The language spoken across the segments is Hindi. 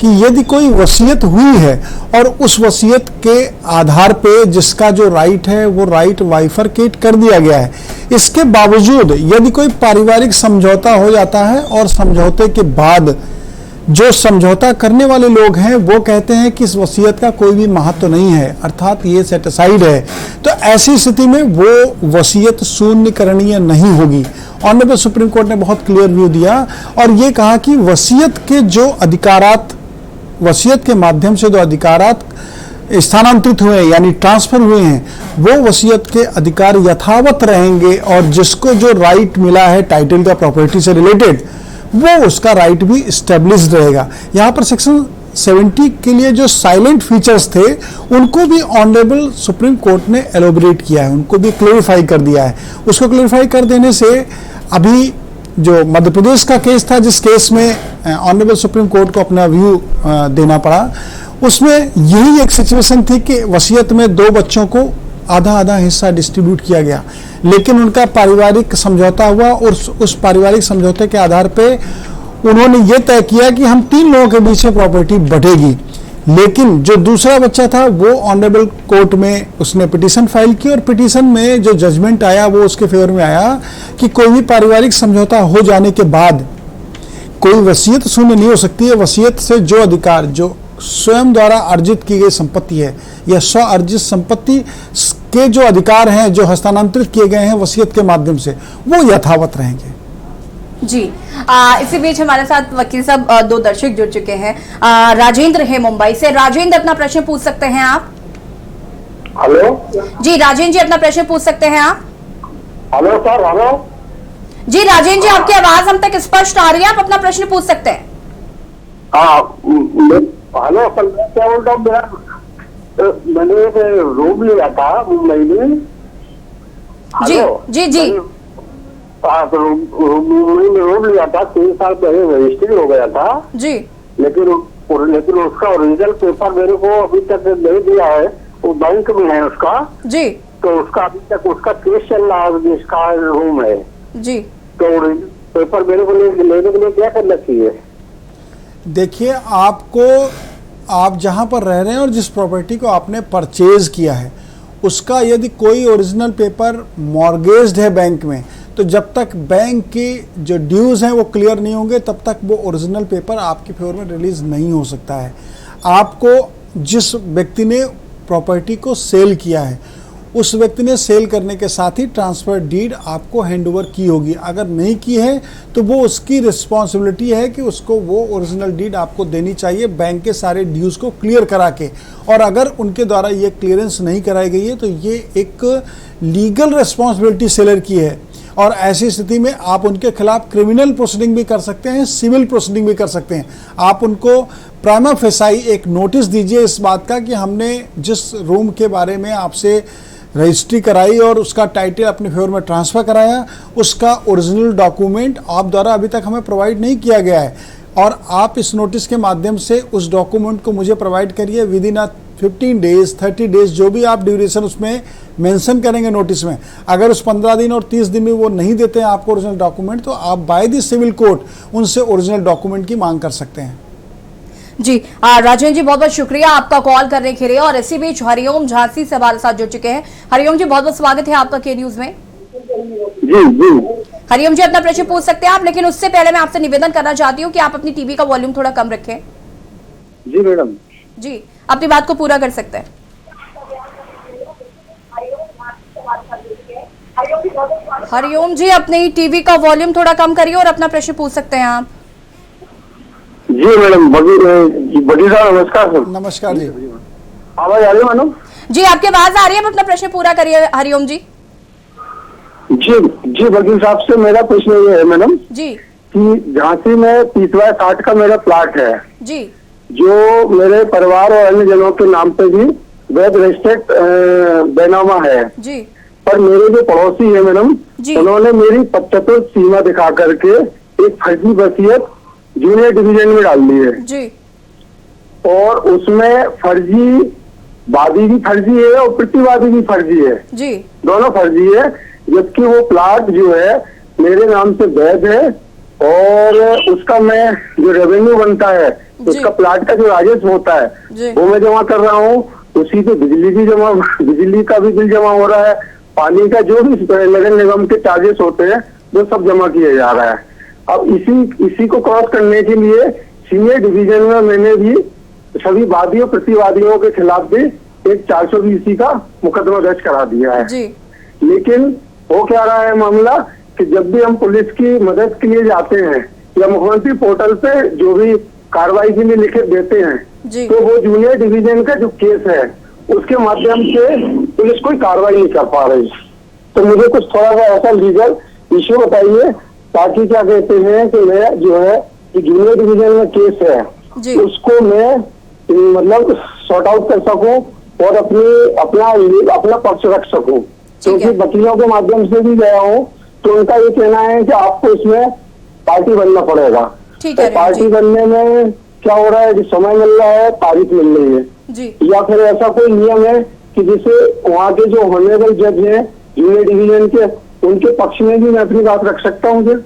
कि यदि कोई वसीयत हुई है और उस वसीयत के आधार पे जिसका जो राइट है वो राइट वाइफरकेट कर दिया गया है, इसके बावजूद यदि कोई पारिवारिक समझौता हो जाता है और समझौते के बाद जो समझौता करने वाले लोग हैं वो कहते हैं कि इस वसीयत का कोई भी महत्व नहीं है, अर्थात ये सेटिसाइड है, तो ऐसी स्थिति में वो वसीयत शून्यकरणीय नहीं होगी। ऑनरेबल सुप्रीम कोर्ट ने बहुत क्लियर व्यू दिया और ये कहा कि वसीयत के जो अधिकारात, वसीयत के माध्यम से जो अधिकारात स्थानांतरित हुए यानी ट्रांसफर हुए हैं, वो वसीयत के अधिकार यथावत रहेंगे और जिसको जो राइट मिला है टाइटल का प्रॉपर्टी से रिलेटेड, वो उसका राइट भी स्टेब्लिश रहेगा। यहाँ पर सेक्शन 70 के लिए जो साइलेंट फीचर्स थे उनको भी ऑनरेबल सुप्रीम कोर्ट ने एलोबरेट किया है, उनको भी क्लेरिफाई कर दिया है। उसको क्लेरिफाई कर देने से अभी जो मध्य प्रदेश का केस था, जिस केस में ऑनरेबल सुप्रीम कोर्ट को अपना व्यू देना पड़ा, उसमें यही एक सिचुएशन थी कि वसीयत में 2 बच्चों को आधा आधा हिस्सा डिस्ट्रीब्यूट किया गया, लेकिन उनका पारिवारिक समझौता हुआ और उस पारिवारिक समझौते के आधार पे उन्होंने ये तय किया कि हम 3 लोगों के बीच में प्रॉपर्टी बंटेगी। लेकिन जो दूसरा बच्चा था वो ऑनरेबल कोर्ट में उसने पिटीशन फाइल की और पिटीशन में जो जजमेंट आया वो उसके फेवर में आया कि कोई भी पारिवारिक समझौता हो जाने के बाद कोई वसीयत शून्य नहीं हो सकती है। वसीयत से जो अधिकार, जो स्वयं द्वारा अर्जित की गई संपत्ति है या स्व अर्जित संपत्ति के जो अधिकार हैं जो हस्तांतरित किए गए हैं वसीयत के माध्यम से, वो यथावत रहेंगे। जी, इसी बीच हमारे साथ वकील साहब 2 दर्शक जुड़ चुके हैं। राजेंद्र है मुंबई से। राजेंद्र, अपना प्रश्न पूछ सकते हैं आप। हेलो जी राजेंद्र जी, अपना प्रश्न पूछ सकते हैं आप। हेलो सर, हेलो जी राजेंद्र जी, आपकी आवाज हम तक स्पष्ट आ रही है, आप अपना प्रश्न पूछ सकते हैं। हेलो सर, मैं क्या बोल रहा हूँ, मेरा मैंने एक रूम लिया था मुंबई में। जी जी जी, रूम लिया था 3 साल पहले, रजिस्ट्री हो गया था जी, लेकिन उसका ओरिजिनल पेपर मेरे को अभी तक नहीं दिया है, वो बैंक में है उसका जी, तो उसका अभी तक उसका केस चल रहा है जिसका रूम है जी, तो पेपर मेरे को लेने के लिए क्या करना चाहिए? देखिए, आप जहां पर रह रहे हैं और जिस प्रॉपर्टी को आपने परचेज किया है उसका यदि कोई ओरिजिनल पेपर मॉर्गेज्ड है बैंक में, तो जब तक बैंक की जो ड्यूज हैं वो क्लियर नहीं होंगे तब तक वो ओरिजिनल पेपर आपके फेवर में रिलीज नहीं हो सकता है। आपको जिस व्यक्ति ने प्रॉपर्टी को सेल किया है उस व्यक्ति ने सेल करने के साथ ही ट्रांसफर डीड आपको हैंडओवर की होगी। अगर नहीं की है तो वो उसकी रिस्पॉन्सिबिलिटी है कि उसको वो ओरिजिनल डीड आपको देनी चाहिए बैंक के सारे ड्यूज को क्लियर करा के, और अगर उनके द्वारा ये क्लियरेंस नहीं कराई गई है तो ये एक लीगल रिस्पॉन्सिबिलिटी सेलर की है और ऐसी स्थिति में आप उनके खिलाफ क्रिमिनल प्रोसीडिंग भी कर सकते हैं, सिविल प्रोसीडिंग भी कर सकते हैं। आप उनको प्राइमा फेसाई एक नोटिस दीजिए इस बात का कि हमने जिस रूम के बारे में आपसे रजिस्ट्री कराई और उसका टाइटल अपने फेवर में ट्रांसफ़र कराया, उसका ओरिजिनल डॉक्यूमेंट आप द्वारा अभी तक हमें प्रोवाइड नहीं किया गया है और आप इस नोटिस के माध्यम से उस डॉक्यूमेंट को मुझे प्रोवाइड करिए विद इन 15 डेज 30 डेज, जो भी आप ड्यूरेशन उसमें मेंशन करेंगे नोटिस में। अगर उस 15 दिन और 30 दिन में वो नहीं देते हैं आपको ओरिजिनल डॉक्यूमेंट, तो आप बाय द सिविल कोर्ट उनसे ओरिजिनल डॉक्यूमेंट की मांग कर सकते हैं। जी राजेंद्र जी, बहुत बहुत शुक्रिया आपका कॉल करने के लिए। और इसी बीच हरिओम झांसी से हमारे साथ जुड़ चुके हैं। हरिओम जी, बहुत बहुत स्वागत है आपका के न्यूज में। जी जी, हरिओम जी, अपना प्रश्न पूछ सकते हैं आप, लेकिन उससे पहले मैं आपसे निवेदन करना चाहती हूँ कि आप अपनी टीवी का वॉल्यूम थोड़ा कम रखें। जी मैडम। जी, अपनी बात को पूरा कर सकते हैं। हरिओम जी, अपनी टीवी का वॉल्यूम थोड़ा कम करिए और अपना प्रश्न पूछ सकते हैं आप। जी मैडम, बड़ी साहब नमस्कार सर। नमस्कार जी। आवाज आ रही है मैडम? जी, आपकी आवाज आ रही है, अपना प्रश्न पूरा करिए हरिओम जी। जी जी, वकील साहब से मेरा प्रश्न ये है मैडम जी कि झांसी में 30/60 का मेरा प्लाट है जी, जो मेरे परिवार और अन्य जनों के नाम पे भी वैध रजिस्टर्ड बैनामा है जी पर मेरे जो पड़ोसी है मैडम, जी, उन्होंने मेरी 75 सीमा दिखा करके एक फर्जी वसीयत जूनियर डिवीजन में डाल दी है जी, और उसमें फर्जी वादी भी फर्जी है और प्रतिवादी भी फर्जी है जी, दोनों फर्जी है, जबकि वो प्लाट जो है मेरे नाम से वैध है और उसका मैं जो रेवेन्यू बनता है, जी। उसका प्लाट का जो राजस्व होता जी। है वो मैं जमा कर रहा हूँ। उसी पे बिजली का भी बिल जमा हो रहा है, पानी का जो भी नगर निगम के चार्जेस होते हैं वो सब जमा किया जा रहा है। अब इसी को क्रॉस करने के लिए सीनियर डिवीजन में मैंने भी सभी वादियों प्रतिवादियों के खिलाफ भी एक 420 का मुकदमा दर्ज करा दिया है। जी। लेकिन हो क्या रहा है मामला कि जब भी हम पुलिस की मदद के लिए जाते हैं या मुख्यमंत्री पोर्टल पे जो भी कार्रवाई के लिए लिखित देते हैं, जी। तो वो जूनियर डिवीजन का जो केस है उसके माध्यम से पुलिस कोई कार्रवाई नहीं कर पा रही। तो मुझे कुछ थोड़ा सा ऐसा लीगल इश्यू बताइए ताकि क्या कहते हैं कि मैं जो है जूनियर डिवीजन में केस है जी। उसको मैं मतलब सॉर्ट आउट कर सकूं और अपना पक्ष रख सकूं। क्योंकि वकीलों के माध्यम से भी गया हूं तो उनका ये कहना है कि आपको इसमें पार्टी बनना पड़ेगा। ठीक है, तो पार्टी जी। बनने में क्या हो रहा है कि समय मिल रहा है, तारीख मिल रही है जी। या फिर ऐसा कोई नियम है कि जिसे वहाँ के जो ऑनरेबल जज हैं जूनियर डिवीजन के, उनके पक्ष में भी मैं अपनी बात रख सकता हूँ सर?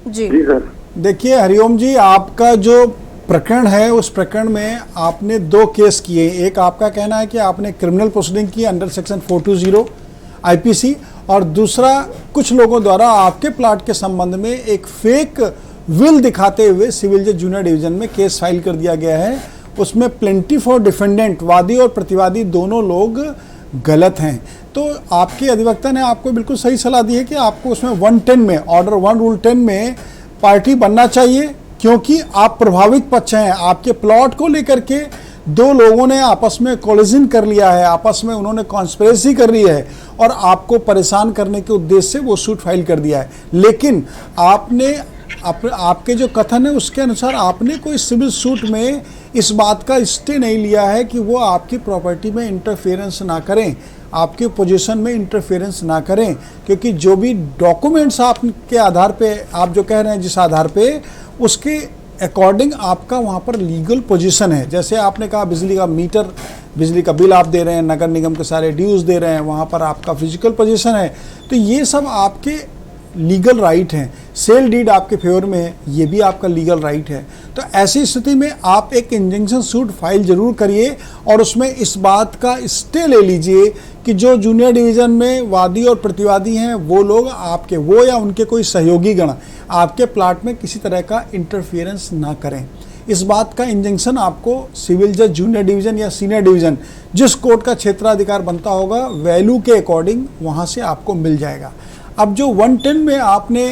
जी। जी सर। देखिए हरिओम जी, आपका जो प्रकरण है उस प्रकरण में आपने 2 केस किए। एक आपका कहना है कि आपने क्रिमिनल प्रोसीडिंग की अंडर सेक्शन 420 आईपीसी, और दूसरा कुछ लोगों द्वारा आपके प्लाट के संबंध में एक फेक विल दिखाते हुए सिविल जज जूनियर डिवीजन में केस फाइल कर दिया गया है। उसमें प्लेंटिफ और डिफेंडेंट, वादी और प्रतिवादी दोनों लोग गलत हैं। तो आपके अधिवक्ता ने आपको बिल्कुल सही सलाह दी है कि आपको उसमें 110 में, ऑर्डर 1 रूल 10 में पार्टी बनना चाहिए, क्योंकि आप प्रभावित पक्ष हैं। आपके प्लॉट को लेकर के 2 लोगों ने आपस में कोलिजन कर लिया है, आपस में उन्होंने कॉन्स्पिरेसी कर ली है और आपको परेशान करने के उद्देश्य से वो सूट फाइल कर दिया है। लेकिन आपने आपके जो कथन है उसके अनुसार आपने कोई सिविल सूट में इस बात का स्टे नहीं लिया है कि वो आपकी प्रॉपर्टी में इंटरफेरेंस ना करें, आपके पोजीशन में इंटरफेरेंस ना करें, क्योंकि जो भी डॉक्यूमेंट्स आपके आधार पे आप जो कह रहे हैं जिस आधार पे, उसके अकॉर्डिंग आपका वहाँ पर लीगल पोजीशन है। जैसे आपने कहा बिजली का मीटर, बिजली का बिल आप दे रहे हैं, नगर निगम के सारे ड्यूज़ दे रहे हैं, वहाँ पर आपका फिजिकल पोजीशन है। तो ये सब आपके लीगल राइट हैं। सेल डीड आपके फेवर में है, ये भी आपका लीगल राइट है। तो ऐसी स्थिति में आप एक इंजंक्शन सूट फाइल जरूर करिए और उसमें इस बात का स्टे ले लीजिए कि जो जूनियर डिवीज़न में वादी और प्रतिवादी हैं वो लोग आपके, वो या उनके कोई सहयोगी गण आपके प्लाट में किसी तरह का इंटरफियरेंस ना करें। इस बात का इंजंक्शन आपको सिविल जज जूनियर डिवीज़न या सीनियर डिवीज़न जिस कोर्ट का क्षेत्राधिकार बनता होगा वैल्यू के अकॉर्डिंग वहाँ से आपको मिल जाएगा। अब जो 110 में आपने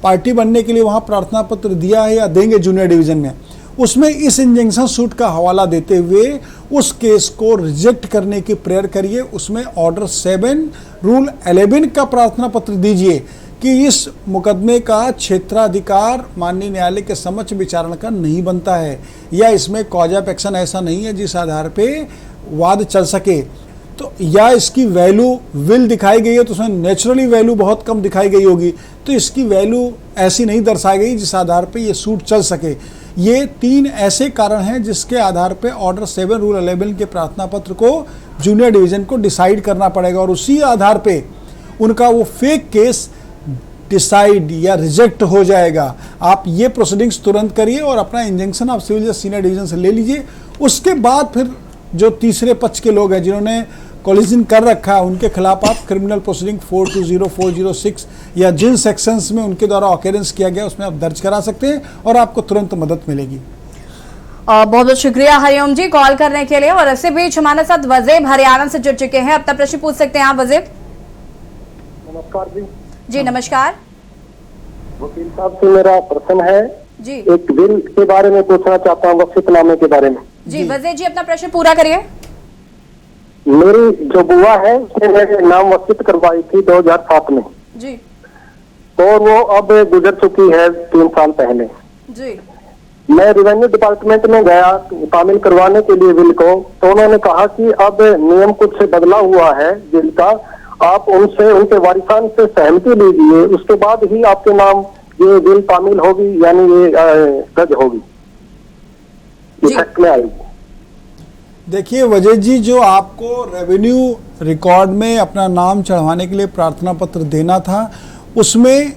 पार्टी बनने के लिए वहाँ प्रार्थना पत्र दिया है या देंगे जूनियर डिवीज़न में, उसमें इस इंजंक्शन सूट का हवाला देते हुए उस केस को रिजेक्ट करने की प्रेयर करिए। उसमें ऑर्डर 7 रूल 11 का प्रार्थना पत्र दीजिए कि इस मुकदमे का क्षेत्राधिकार माननीय न्यायालय के समक्ष विचारण का नहीं बनता है, या इसमें कॉज ऑफ एक्शन ऐसा नहीं है जिस आधार पे वाद चल सके। तो या इसकी वैल्यू विल दिखाई गई है तो उसमें नेचुरली वैल्यू बहुत कम दिखाई गई होगी, तो इसकी वैल्यू ऐसी नहीं दर्शाई गई जिस आधार पे ये सूट चल सके। ये 3 ऐसे कारण हैं जिसके आधार पे ऑर्डर 7 रूल 11 के प्रार्थना पत्र को जूनियर डिवीज़न को डिसाइड करना पड़ेगा और उसी आधार पे उनका वो फेक केस डिसाइड या रिजेक्ट हो जाएगा। आप ये प्रोसीडिंग्स तुरंत करिए और अपना इंजंक्शन आप सिविल जज सीनियर डिवीज़न से ले लीजिए। उसके बाद फिर जो तीसरे पक्ष के लोग हैं जिन्होंने कोलिजन कर रखा है उनके खिलाफ आप क्रिमिनल प्रोसीडिंग 420, 406 या जिन सेक्शंस में उनके द्वारा ऑकरेंस किया गया उसमें आप दर्ज करा सकते हैं और आपको तुरंत मदद मिलेगी। बहुत बहुत शुक्रिया हरिओम जी कॉल करने के लिए। और इसी बीच हमारे साथ वजीब हरियाणा से जुड़ चुके हैं, अपना प्रश्न पूछ सकते हैं आप वजीब। नमस्कार जी। जी नमस्कार। वकील साहब से मेरा प्रश्न है जी। एक बिल के बारे में पूछना चाहता हूँ, वसीयतनामे के बारे में। जी वजीर जी अपना प्रश्न पूरा करिए। मेरी जो बुआ है उसने मेरे नाम वसीयत करवाई थी 2007 में जी। और वो अब गुजर चुकी है 3 साल पहले। जी। मैं रेवेन्यू डिपार्टमेंट में गया शामिल करवाने के लिए बिल को, तो उन्होंने कहा कि अब नियम कुछ बदला हुआ है बिल का, आप उनसे उनके वारिसान से सहमति लीजिए, उसके बाद ही आपके नाम ये बिल शामिल होगी, यानी ये रद्द होगी, इफेक्ट में आएगी। देखिए वजह जी, जो आपको रेवेन्यू रिकॉर्ड में अपना नाम चढ़वाने के लिए प्रार्थना पत्र देना था उसमें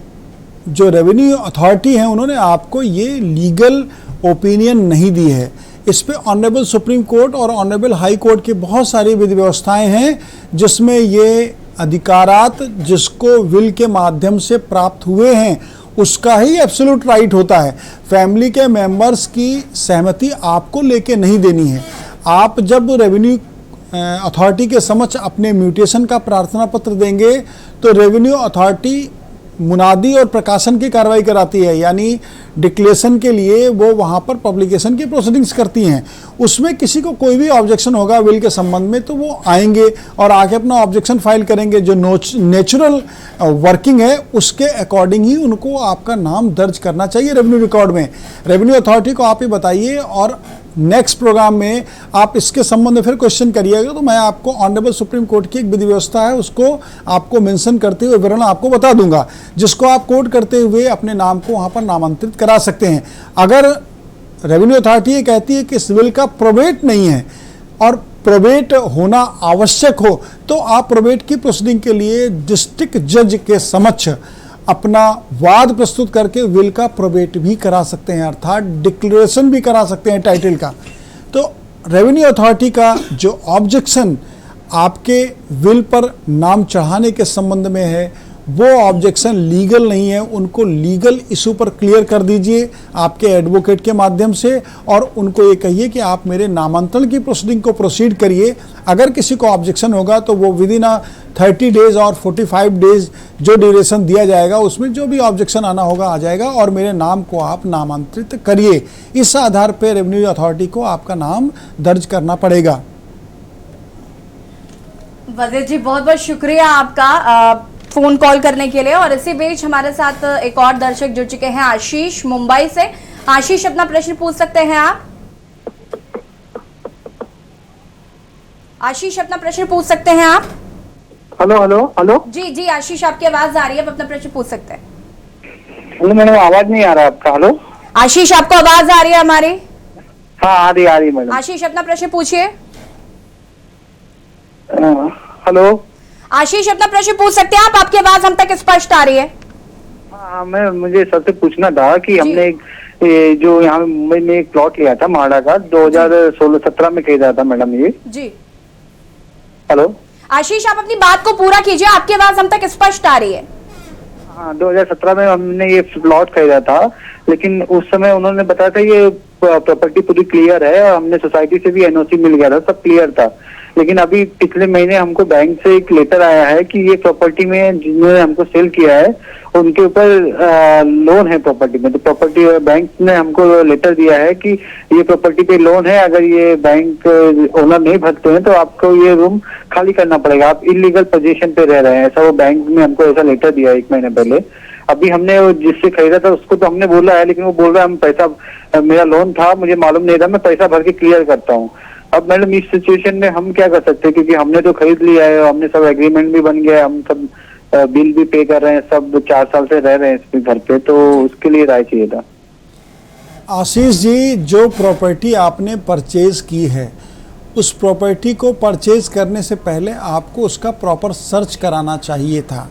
जो रेवेन्यू अथॉरिटी है उन्होंने आपको ये लीगल ओपिनियन नहीं दी है। इस पे ऑनरेबल सुप्रीम कोर्ट और ऑनरेबल हाई कोर्ट की बहुत सारी विधि व्यवस्थाएं हैं जिसमें ये अधिकारात जिसको विल के माध्यम से प्राप्त हुए हैं उसका ही एब्सोल्यूट राइट होता है। फैमिली के मेंबर्स की सहमति आपको लेके नहीं देनी है। आप जब रेवेन्यू अथॉरिटी के समक्ष अपने म्यूटेशन का प्रार्थना पत्र देंगे तो रेवेन्यू अथॉरिटी मुनादी और प्रकाशन की कार्रवाई कराती है, यानी डिक्लेरेशन के लिए वो वहाँ पर पब्लिकेशन की प्रोसीडिंग्स करती हैं। उसमें किसी को कोई भी ऑब्जेक्शन होगा विल के संबंध में तो वो आएंगे और आके अपना ऑब्जेक्शन फाइल करेंगे। जो नेचुरल वर्किंग है उसके अकॉर्डिंग ही उनको आपका नाम दर्ज करना चाहिए रेवेन्यू रिकॉर्ड में। रेवेन्यू अथॉरिटी को आप ही बताइए और नेक्स्ट प्रोग्राम में आप इसके संबंध में फिर क्वेश्चन करिएगा तो मैं आपको ऑनरेबल सुप्रीम कोर्ट की एक विधि व्यवस्था है उसको आपको मेंशन करते हुए विवरण आपको बता दूंगा, जिसको आप कोट करते हुए अपने नाम को वहां पर नामांतरित करा सकते हैं। अगर रेवेन्यू अथॉरिटी ये कहती है कि इस विल का प्रोबेट नहीं है और प्रोबेट होना आवश्यक हो तो आप प्रोबेट की प्रोसीडिंग के लिए डिस्ट्रिक्ट जज के समक्ष अपना वाद प्रस्तुत करके विल का प्रोबेट भी करा सकते हैं, अर्थात डिक्लेरेशन भी करा सकते हैं टाइटल का। तो रेवेन्यू अथॉरिटी का जो ऑब्जेक्शन आपके विल पर नाम चढ़ाने के संबंध में है वो ऑब्जेक्शन लीगल नहीं है। उनको लीगल इशू पर क्लियर कर दीजिए आपके एडवोकेट के माध्यम से और उनको ये कहिए कि आप मेरे नामांतरण की प्रोसीडिंग को प्रोसीड करिए। अगर किसी को ऑब्जेक्शन होगा तो वो विद इन 30 डेज और 45 डेज जो ड्यूरेशन दिया जाएगा उसमें जो भी ऑब्जेक्शन आना होगा आ जाएगा और मेरे नाम को आप नामांतरित करिए। इस आधार पर रेवेन्यू अथॉरिटी को आपका नाम दर्ज करना पड़ेगा। वजीर जी बहुत बहुत शुक्रिया आपका फोन कॉल करने के लिए। और इसी बीच हमारे साथ एक और दर्शक जुड़ चुके हैं, आशीष मुंबई से। आशीष अपना प्रश्न पूछ सकते हैं आप। आशीष अपना प्रश्न पूछ सकते हैं आप। Hello hello hello. जी जी आशीष आपकी आवाज आ रही है, आप अपना प्रश्न पूछ सकते हैं। हेलो मैडम, आवाज नहीं आ रहा आपका। हेलो आशीष आपको आवाज आ रही है हमारी? हाँ आ रही मैडम। आशीष अपना प्रश्न पूछिए। हेलो आशीष अपना प्रश्न पूछ सकते हैं आप, आपकी आवाज हम तक स्पष्ट आ रही है। हाँ मुझे सबसे पूछना था कि हमने जो यहाँ मुंबई में एक प्लॉट लिया था माड़ा का 2016-17 में खरीदा था मैडम ये। जी हेलो आशीष आप अपनी बात को पूरा कीजिए, आपकी आवाज हम तक स्पष्ट आ रही है। हाँ 2017 में हमने ये प्लॉट खरीदा था, लेकिन उस समय उन्होंने बताया था ये प्रॉपर्टी पूरी क्लियर है और हमने सोसाइटी से भी एनओसी मिल गया था, सब क्लियर था। लेकिन अभी पिछले महीने हमको बैंक से एक लेटर आया है कि ये प्रॉपर्टी में जिन्होंने हमको सेल किया है उनके ऊपर लोन है प्रॉपर्टी में। तो प्रॉपर्टी बैंक ने हमको लेटर दिया है कि ये प्रॉपर्टी पे लोन है, अगर ये बैंक ओनर नहीं भरते हैं तो आपको ये रूम खाली करना पड़ेगा, आप इलीगल पोजीशन पे रह रहे हैं। ऐसा वो बैंक ने हमको ऐसा लेटर दिया 1 महीने पहले। अभी हमने जिससे खरीदा था उसको तो हमने बोला है, लेकिन वो बोल रहा है हम पैसा, मेरा लोन था मुझे मालूम नहीं था, मैं पैसा भर के क्लियर करता हूँ। अब मैडम इस सिचुएशन में हम क्या कर सकते हैं, क्योंकि हमने तो खरीद लिया है, हमने सब एग्रीमेंट भी बन गया है, हम सब बिल भी पे कर रहे हैं, सब 4 साल से रह रहे हैं इस घर पे, तो उसके लिए राय चाहिए था। आशीष जी, जो प्रॉपर्टी आपने परचेज की है उस प्रॉपर्टी को परचेज करने से पहले आपको उसका प्रॉपर सर्च कराना चाहिए था,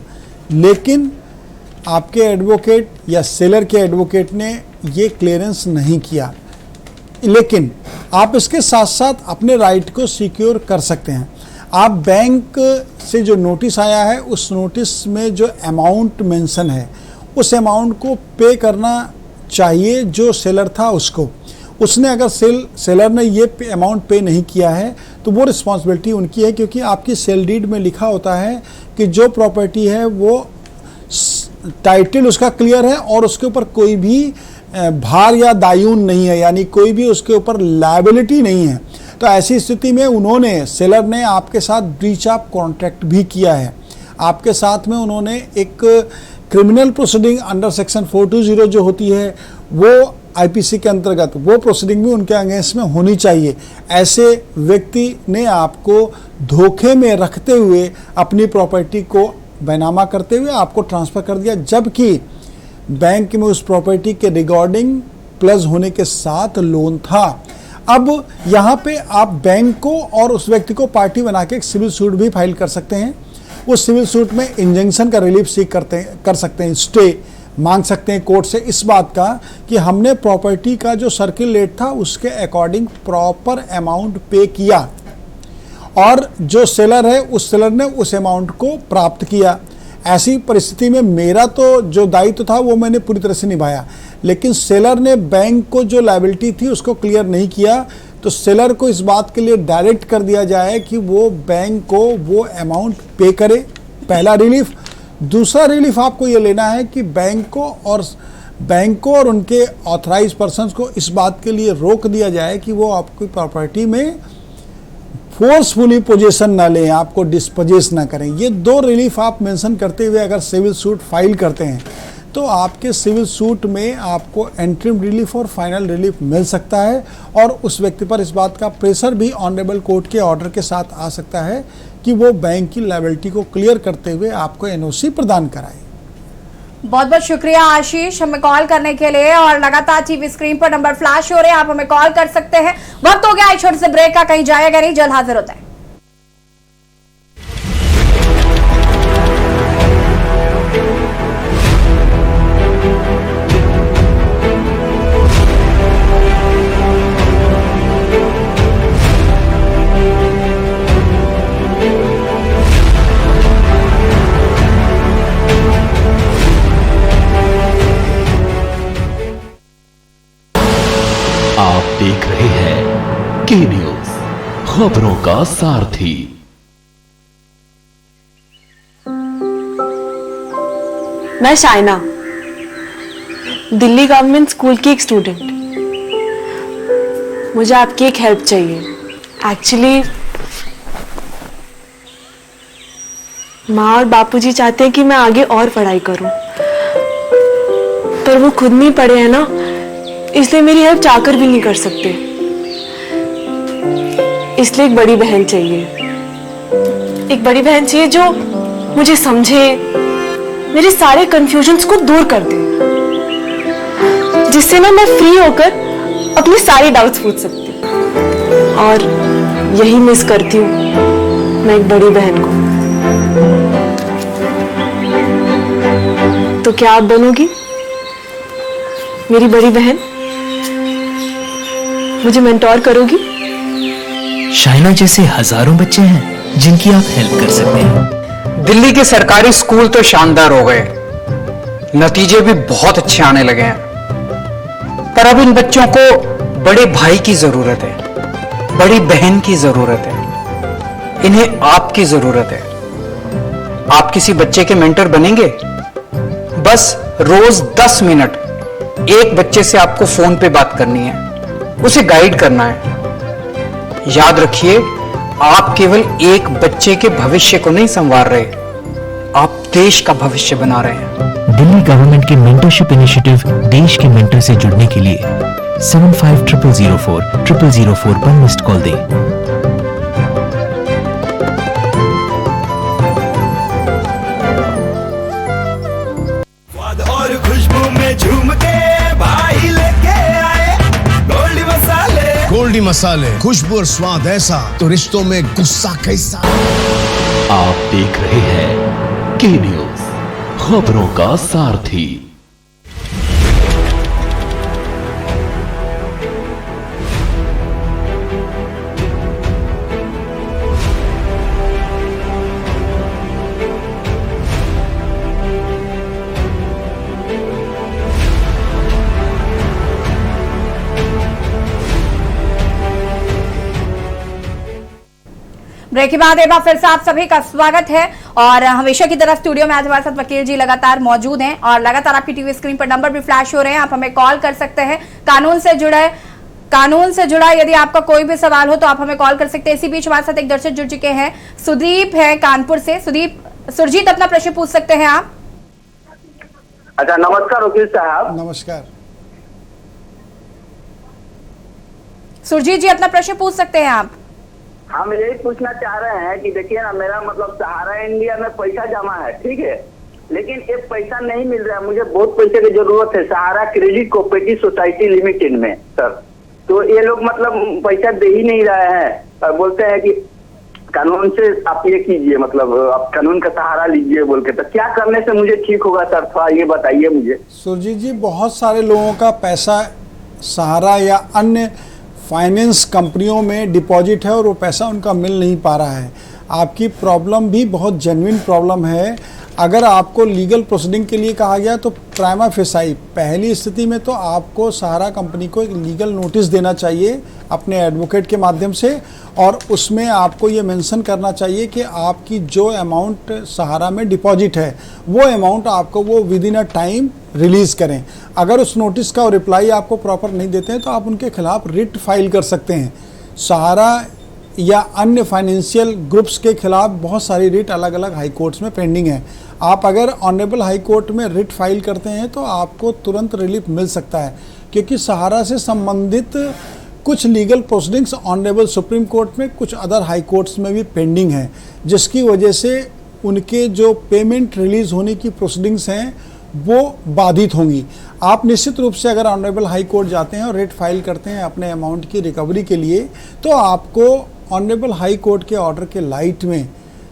लेकिन आपके एडवोकेट या सेलर के एडवोकेट ने ये क्लियरेंस नहीं किया। लेकिन आप इसके साथ साथ अपने राइट को सिक्योर कर सकते हैं। आप बैंक से जो नोटिस आया है उस नोटिस में जो अमाउंट मेंशन है उस अमाउंट को पे करना चाहिए जो सेलर था उसको। उसने अगर सेलर ने ये अमाउंट पे नहीं किया है तो वो रिस्पॉन्सिबिलिटी उनकी है, क्योंकि आपकी सेल डीड में लिखा होता है कि जो प्रॉपर्टी है वो टाइटल उसका क्लियर है और उसके ऊपर कोई भी भार या दायून नहीं है, यानी कोई भी उसके ऊपर लायबिलिटी नहीं है। तो ऐसी स्थिति में उन्होंने, सेलर ने आपके साथ ब्रीच ऑफ कॉन्ट्रैक्ट भी किया है। आपके साथ में उन्होंने एक क्रिमिनल प्रोसीडिंग अंडर सेक्शन 420 जो होती है वो आईपीसी के अंतर्गत, वो प्रोसीडिंग भी उनके अगेंस्ट में होनी चाहिए। ऐसे व्यक्ति ने आपको धोखे में रखते हुए अपनी प्रॉपर्टी को बैनामा करते हुए आपको ट्रांसफ़र कर दिया, जबकि बैंक में उस प्रॉपर्टी के रिगार्डिंग प्लस होने के साथ लोन था। अब यहाँ पे आप बैंक को और उस व्यक्ति को पार्टी बना के एक सिविल सूट भी फाइल कर सकते हैं। उस सिविल सूट में इंजंक्शन का रिलीफ सीख कर सकते हैं, स्टे, मांग सकते हैं कोर्ट से इस बात का कि हमने प्रॉपर्टी का जो सर्किल रेट था उसके अकॉर्डिंग प्रॉपर अमाउंट पे किया और जो सेलर है उस सेलर ने उस अमाउंट को प्राप्त किया। ऐसी परिस्थिति में मेरा तो जो दायित्व था वो मैंने पूरी तरह से निभाया, लेकिन सेलर ने बैंक को जो लायबिलिटी थी उसको क्लियर नहीं किया। तो सेलर को इस बात के लिए डायरेक्ट कर दिया जाए कि वो बैंक को वो अमाउंट पे करे, पहला रिलीफ। दूसरा रिलीफ आपको ये लेना है कि बैंक को और उनके ऑथराइज पर्सन्स को इस बात के लिए रोक दिया जाए कि वो आपकी प्रॉपर्टी में फोर्सफुली पोजीशन ना लें, आपको डिस्पोजेस ना करें। ये 2 रिलीफ आप मेंशन करते हुए अगर सिविल सूट फाइल करते हैं तो आपके सिविल सूट में आपको एंट्रीम रिलीफ और फाइनल रिलीफ मिल सकता है और उस व्यक्ति पर इस बात का प्रेशर भी ऑनरेबल कोर्ट के ऑर्डर के साथ आ सकता है कि वो बैंक की लायबिलिटी को क्लियर करते हुए आपको एनओसी प्रदान कराए। बहुत बहुत शुक्रिया आशीष हमें कॉल करने के लिए, और लगातार टीवी स्क्रीन पर नंबर फ्लैश हो रहे हैं, आप हमें कॉल कर सकते हैं। वक्त हो गया एक छोटे से ब्रेक का, कहीं जाएगा नहीं, जल्द हाजिर होता है। आप देख रहे हैं के न्यूज, खबरों का सारथी। मैं शाइना, दिल्ली गवर्नमेंट स्कूल की एक स्टूडेंट। मुझे आपकी एक हेल्प चाहिए। एक्चुअली माँ और बापूजी चाहते हैं कि मैं आगे और पढ़ाई करूं, पर वो खुद नहीं पढ़े हैं ना, इसलिए मेरी हेल्प चाहकर भी नहीं कर सकते। इसलिए एक बड़ी बहन चाहिए, एक बड़ी बहन चाहिए जो मुझे समझे, मेरे सारे कंफ्यूजन्स को दूर कर दे, जिससे ना मैं फ्री होकर अपने सारे डाउट्स पूछ सकती हूँ। और यही मिस करती हूँ मैं एक बड़ी बहन को। तो क्या आप बनोगी मेरी बड़ी बहन? मुझे मेंटोर करोगी? शाइना जैसे हजारों बच्चे हैं जिनकी आप हेल्प कर सकते हैं। दिल्ली के सरकारी स्कूल तो शानदार हो गए, नतीजे भी बहुत अच्छे आने लगे हैं, पर अब इन बच्चों को बड़े भाई की जरूरत है, बड़ी बहन की जरूरत है, इन्हें आपकी जरूरत है। आप किसी बच्चे के मेंटर बनेंगे? बस रोज 10 मिनट एक बच्चे से आपको फोन पे बात करनी है, उसे गाइड करना है। याद रखिए, आप केवल एक बच्चे के भविष्य को नहीं संवार रहे, आप देश का भविष्य बना रहे हैं। दिल्ली गवर्नमेंट के मेंटरशिप इनिशिएटिव देश के मेंटर से जुड़ने के लिए 750004 पर मिस्ड कॉल दें। और खुशबू में झूम के भाई लेके आए गोल्डी मसाले, खुशबू और स्वाद ऐसा तो रिश्तों में गुस्सा कैसा। आप देख रहे हैं के न्यूज, खबरों का सारथी। ब्रेक के बाद एक बार फिर से आप सभी का स्वागत है, और हमेशा की तरह स्टूडियो में आज हमारे साथ वकील जी लगातार मौजूद हैं, और लगातार आपकी टीवी स्क्रीन पर नंबर भी फ्लैश हो रहे हैं, आप हमें कॉल कर सकते हैं। कानून से जुड़ा यदि आपका कोई भी सवाल हो तो आप हमें कॉल कर सकते हैं। इसी बीच हमारे साथ एक दर्शक जुड़ चुके हैं, सुदीप है कानपुर से। सुरजीत अपना प्रश्न पूछ सकते हैं आप। अच्छा, नमस्कार वकील साहब। नमस्कार। सुरजीत जी अपना प्रश्न पूछ सकते हैं आप। हम यही पूछना चाह रहे हैं कि देखिए ना, मेरा मतलब सहारा इंडिया में पैसा जमा है, ठीक है, लेकिन ये पैसा नहीं मिल रहा है। मुझे बहुत पैसे की जरूरत है सहारा क्रेडिट कोऑपरेटिव सोसाइटी लिमिटेड में सर। तो ये लोग मतलब पैसा दे ही नहीं रहे हैं, और बोलते हैं कि कानून से आप ये कीजिए, मतलब आप कानून का सहारा लीजिए बोल के, तो क्या करने से मुझे ठीक होगा सर, थोड़ा ये बताइए मुझे। सुरजीत जी, बहुत सारे लोगों का पैसा सहारा या अन्य फाइनेंस कंपनियों में डिपॉजिट है और वो पैसा उनका मिल नहीं पा रहा है। आपकी प्रॉब्लम भी बहुत जेन्युइन प्रॉब्लम है। अगर आपको लीगल प्रोसीडिंग के लिए कहा गया तो प्राइमा फेसाई पहली स्थिति में तो आपको सहारा कंपनी को एक लीगल नोटिस देना चाहिए अपने एडवोकेट के माध्यम से, और उसमें आपको ये मेंशन करना चाहिए कि आपकी जो अमाउंट सहारा में डिपॉजिट है वो अमाउंट आपको वो with in a time release करें। अगर उस नोटिस का रिप्लाई आपको प्रॉपर नहीं देते हैं तो आप उनके खिलाफ रिट फाइल कर सकते हैं। सहारा या अन्य फाइनेंशियल ग्रुप्स के खिलाफ बहुत सारी रिट अलग अलग हाई कोर्ट्स में पेंडिंग है। आप अगर ऑनरेबल हाई कोर्ट में रिट फाइल करते हैं तो आपको तुरंत रिलीफ मिल सकता है, क्योंकि सहारा से संबंधित कुछ legal proceedings honourable supreme court में, कुछ अदर हाई कोर्ट्स में भी पेंडिंग है, जिसकी वजह से उनके जो पेमेंट रिलीज़ होने की प्रोसीडिंग्स हैं वो बाधित होंगी। आप निश्चित रूप से अगर ऑनरेबल हाई कोर्ट जाते हैं और रिट फाइल करते हैं अपने अमाउंट की रिकवरी के लिए, तो आपको ऑनरेबल हाई कोर्ट के ऑर्डर के लाइट में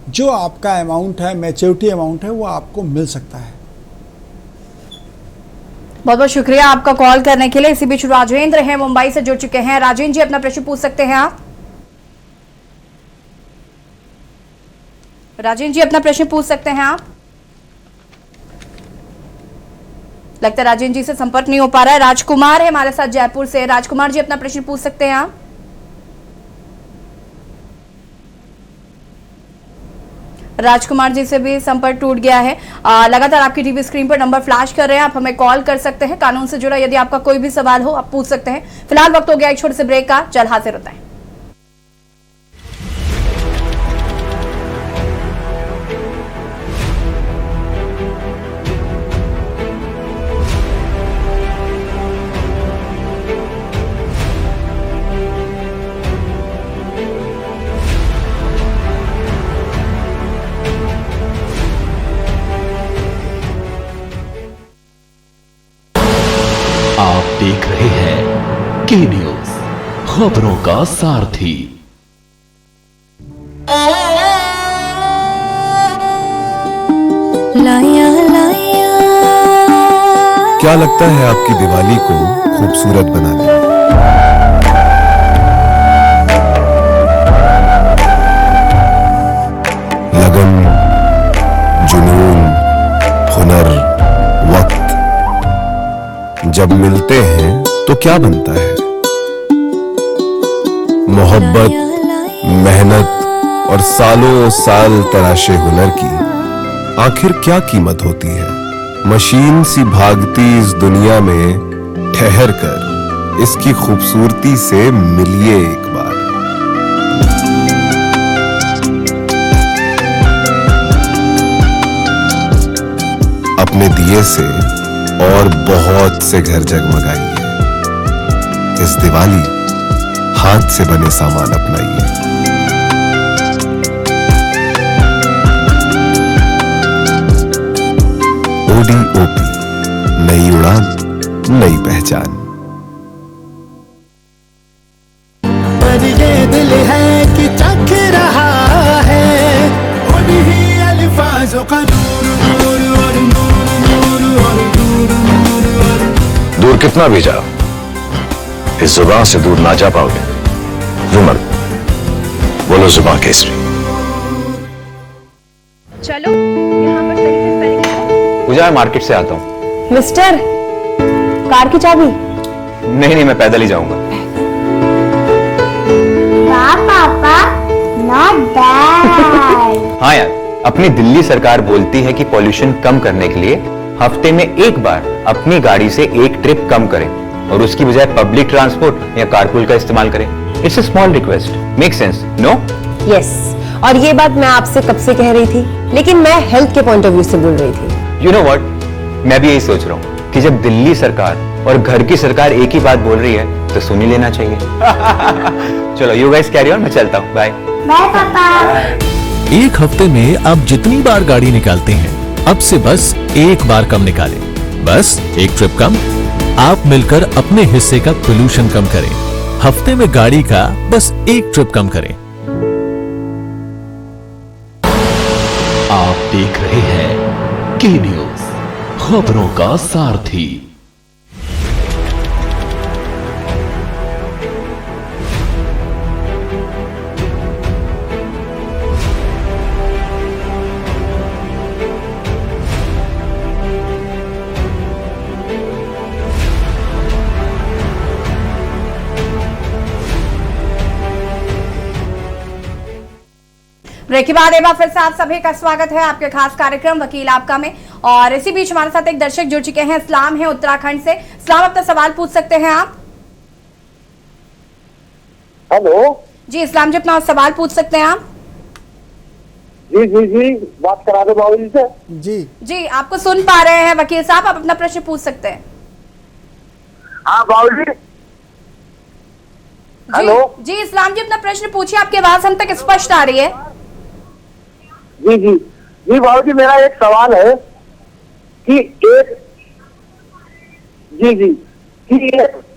जो आपका अमाउंट है, मैच्योरिटी अमाउंट है, वो आपको मिल सकता है। बहुत बहुत शुक्रिया आपका कॉल करने के लिए। इसी बीच राजेंद्र हैं, मुंबई से जुड़ चुके हैं। राजेंद्र जी, अपना प्रश्न पूछ सकते हैं आप। राजेंद्र जी, अपना प्रश्न पूछ सकते हैं आप। लगता है राजेंद्र जी से संपर्क नहीं हो पा रहा है। राजकुमार है हमारे साथ जयपुर से। राजकुमार जी, अपना प्रश्न पूछ सकते हैं आप। राजकुमार जी से भी संपर्क टूट गया है। लगातार आपकी टीवी स्क्रीन पर नंबर फ्लैश कर रहे हैं, आप हमें कॉल कर सकते हैं। कानून से जुड़ा यदि आपका कोई भी सवाल हो आप पूछ सकते हैं। फिलहाल वक्त हो गया एक छोटे से ब्रेक का, जल्द हाजिर होता है। आप देख रहे हैं के न्यूज, खबरों का सारथी। क्या लगता है आपकी दिवाली को खूबसूरत बनाने में? लगन, जुनून, हुनर, वक्त जब मिलते हैं तो क्या बनता है? मोहब्बत, मेहनत और सालों साल तराशे हुनर की आखिर क्या कीमत होती है? मशीन सी भागती इस दुनिया में ठहर कर इसकी खूबसूरती से मिलिए एक बार। अपने दिए से और बहुत से घर जगमगाइए। इस दिवाली हाथ से बने सामान अपनाइए। ODOP, नई उड़ान, नई पहचान। पर ये दिल है कि चख रहा है उन्हीं अल्फाजों का नूर नूर और नूर नूर और नूर नूर और। दूर कितना भी जाओ, इस जुबान से दूर ना जा पाओगे। विमल, बोलो जुबान केसरी। चलो यहाँ पर सही से स्पेलिंग करो। पूजा, मैं मार्केट से आता हूँ। मिस्टर, कार की चाबी? नहीं, मैं पैदल ही जाऊंगा। पापा, नॉट बैड। हाँ यार, अपनी दिल्ली सरकार बोलती है कि पॉल्यूशन कम करने के लिए हफ्ते में एक बार अपनी गाड़ी से एक ट्रिप कम करें और उसकी बजाय पब्लिक ट्रांसपोर्ट या कारपूल का इस्तेमाल करें। It's a small request, make sense, no? Yes, और ये बात मैं आपसे कब से कह रही थी, लेकिन मैं हेल्थ के पॉइंट ऑफ व्यू से बोल रही थी। यू नो व्हाट, मैं भी यही सोच रहा हूँ कि जब दिल्ली सरकार और घर की सरकार एक ही बात बोल रही है तो सुन ही लेना चाहिए। चलो यू गाइस कैरी ऑन, मैं चलता हूँ, बाय। बाय पापा। एक हफ्ते में आप जितनी बार गाड़ी निकालते हैं अब से बस एक बार कम निकालें। बस एक ट्रिप कम, आप मिलकर अपने हिस्से का पोल्यूशन कम करें। हफ्ते में गाड़ी का बस एक ट्रिप कम करें। देख रहे हैं के न्यूज, खबरों का सारथी। ब्रेक के बाद एक बार फिर से आप सभी का स्वागत है आपके खास कार्यक्रम वकील आपका में। और इसी बीच हमारे साथ एक दर्शक जुड़ चुके हैं, इस्लाम है उत्तराखंड से। इस्लाम, अपना सवाल पूछ सकते हैं आप। हेलो जी इस्लाम जी, अपना सवाल पूछ सकते हैं आप। जी जी जी, बात करा दो बाबू जी से। जी आपको सुन पा रहे हैं वकील साहब, आप अपना प्रश्न पूछ सकते हैं। हाँ बाबू जी। हेलो जी इस्लाम जी, अपना प्रश्न पूछिए, आपकी आवाज हम तक स्पष्ट आ रही है। जी जी जी बाबू जी, मेरा एक सवाल है कि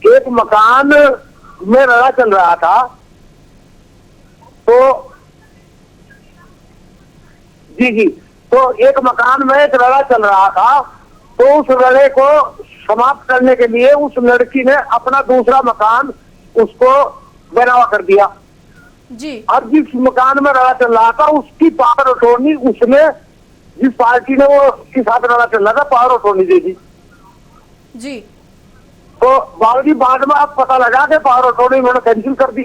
एक मकान में रड़ा चल रहा था, तो तो एक मकान में एक रड़ा चल रहा था, तो उस रड़े को समाप्त करने के लिए उस लड़की ने अपना दूसरा मकान उसको बनावा कर दिया जी। अब जिस मकान में रड़ा चल रहा था उसकी पावर अटॉर्नी उसने, जिस पार्टी ने वो उसके साथ रड़ा चल रहा था, पावर अटॉर्नी दे दी जी। तो बावजूद बाद में अब पता लगा कि पावर अटॉर्नी उन्होंने कैंसिल कर दी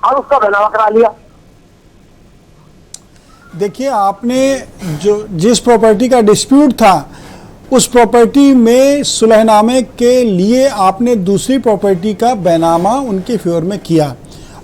और उसका बनावा करा लिया। देखिए, आपने जिस प्रॉपर्टी का डिस्प्यूट था उस प्रॉपर्टी में सुलहनामे के लिए आपने दूसरी प्रॉपर्टी का बैनामा उनके फेवर में किया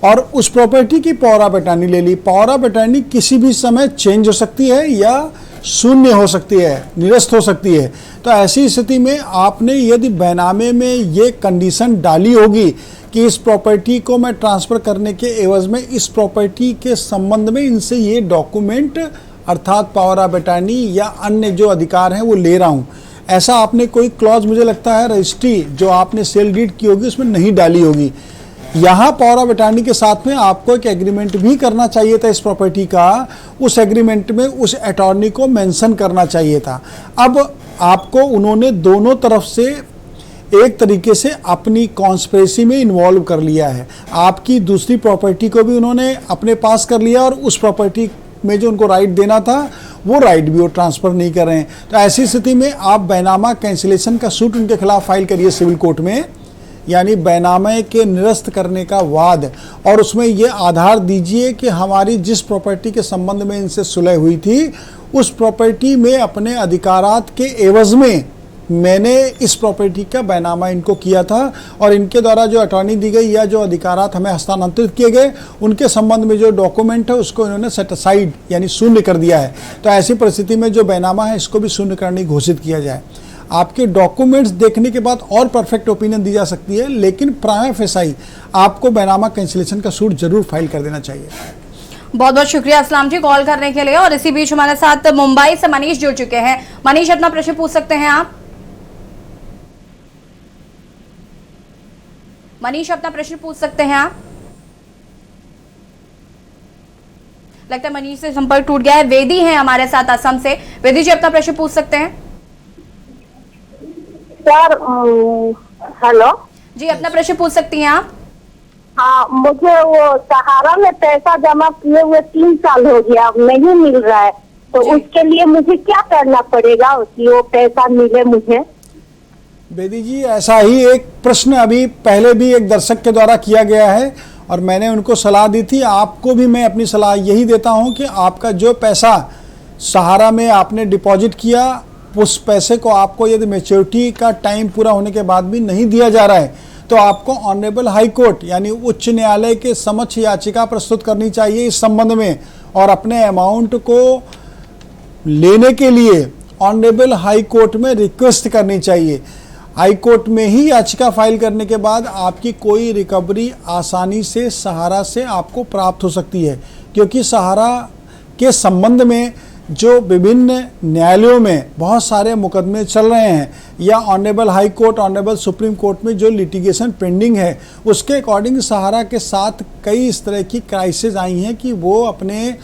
और उस प्रॉपर्टी की पावर ऑफ अटॉर्नी ले ली। पावर ऑफ अटॉर्नी किसी भी समय चेंज हो सकती है या शून्य हो सकती है, निरस्त हो सकती है। तो ऐसी स्थिति में आपने यदि बैनामे में ये कंडीशन डाली होगी कि इस प्रॉपर्टी को मैं ट्रांसफ़र करने के एवज में इस प्रॉपर्टी के संबंध में इनसे ये डॉक्यूमेंट अर्थात पावर ऑफ अटॉर्नी या अन्य जो अधिकार हैं वो ले रहा हूँ, ऐसा आपने कोई क्लॉज मुझे लगता है रजिस्ट्री जो आपने सेल डीड की होगी उसमें नहीं डाली होगी। यहाँ पावर ऑफ अटॉर्नी के साथ में आपको एक एग्रीमेंट भी करना चाहिए था इस प्रॉपर्टी का, उस एग्रीमेंट में उस अटॉर्नी को मेंशन करना चाहिए था। अब आपको उन्होंने दोनों तरफ से एक तरीके से अपनी कॉन्स्पिरेसी में इन्वॉल्व कर लिया है। आपकी दूसरी प्रॉपर्टी को भी उन्होंने अपने पास कर लिया और उस प्रॉपर्टी में जो उनको राइट देना था वो राइट भी वो ट्रांसफ़र नहीं कर रहे हैं। तो ऐसी स्थिति में आप बैनामा कैंसिलेशन का सूट उनके खिलाफ फाइल करिए सिविल कोर्ट में, यानी बैनामे के निरस्त करने का वाद, और उसमें ये आधार दीजिए कि हमारी जिस प्रॉपर्टी के संबंध में इनसे सुलह हुई थी उस प्रॉपर्टी में अपने अधिकारात के एवज में मैंने इस प्रॉपर्टी का बैनामा इनको किया था और इनके द्वारा जो अटॉर्नी दी गई या जो अधिकारात हमें हस्तांतरित किए गए उनके संबंध में जो डॉक्यूमेंट है उसको इन्होंने सेट असाइड यानी शून्य कर दिया है। तो ऐसी परिस्थिति में जो बैनामा है इसको भी शून्य करने घोषित किया जाए। आपके डॉक्यूमेंट्स देखने के बाद और परफेक्ट ओपिनियन दी जा सकती है, लेकिन प्राइमा फेसाई आपको बैनामा कैंसिलेशन का सूट जरूर फाइल कर देना चाहिए। बहुत बहुत शुक्रिया इस्लाम जी कॉल करने के लिए। और इसी बीच हमारे साथ मुंबई से मनीष जुड़ चुके हैं। मनीष, अपना प्रश्न पूछ सकते हैं आप। मनीष, अपना प्रश्न पूछ सकते हैं आप। लगता है मनीष से संपर्क टूट गया है। वेदी हैं हमारे साथ असम से। वेदी जी, अपना प्रश्न पूछ सकते हैं। सर हेलो जी, अपना प्रश्न पूछ सकती हैं आप। हाँ, मुझे वो सहारा में पैसा जमा किए हुए 3 साल हो गया, नहीं मिल रहा है, तो उसके लिए मुझे क्या करना पड़ेगा कि वो पैसा मिले मुझे? बेदी जी, ऐसा ही एक प्रश्न अभी पहले भी एक दर्शक के द्वारा किया गया है और मैंने उनको सलाह दी थी। आपको भी मैं अपनी सलाह यही देता हूं कि आपका जो पैसा सहारा में आपने डिपॉजिट किया उस पैसे को आपको यदि मैच्योरिटी का टाइम पूरा होने के बाद भी नहीं दिया जा रहा है तो आपको ऑनरेबल हाई कोर्ट यानी उच्च न्यायालय के समक्ष याचिका प्रस्तुत करनी चाहिए इस संबंध में, और अपने अमाउंट को लेने के लिए ऑनरेबल हाई कोर्ट में रिक्वेस्ट करनी चाहिए। हाई कोर्ट में ही याचिका फाइल करने के बाद आपकी कोई रिकवरी आसानी से सहारा से आपको प्राप्त हो सकती है, क्योंकि सहारा के संबंध में जो विभिन्न न्यायालयों में बहुत सारे मुकदमे चल रहे हैं या honourable high court, honourable supreme court में जो लिटिगेशन पेंडिंग है उसके अकॉर्डिंग सहारा के साथ कई इस तरह की क्राइसिस आई हैं कि वो अपने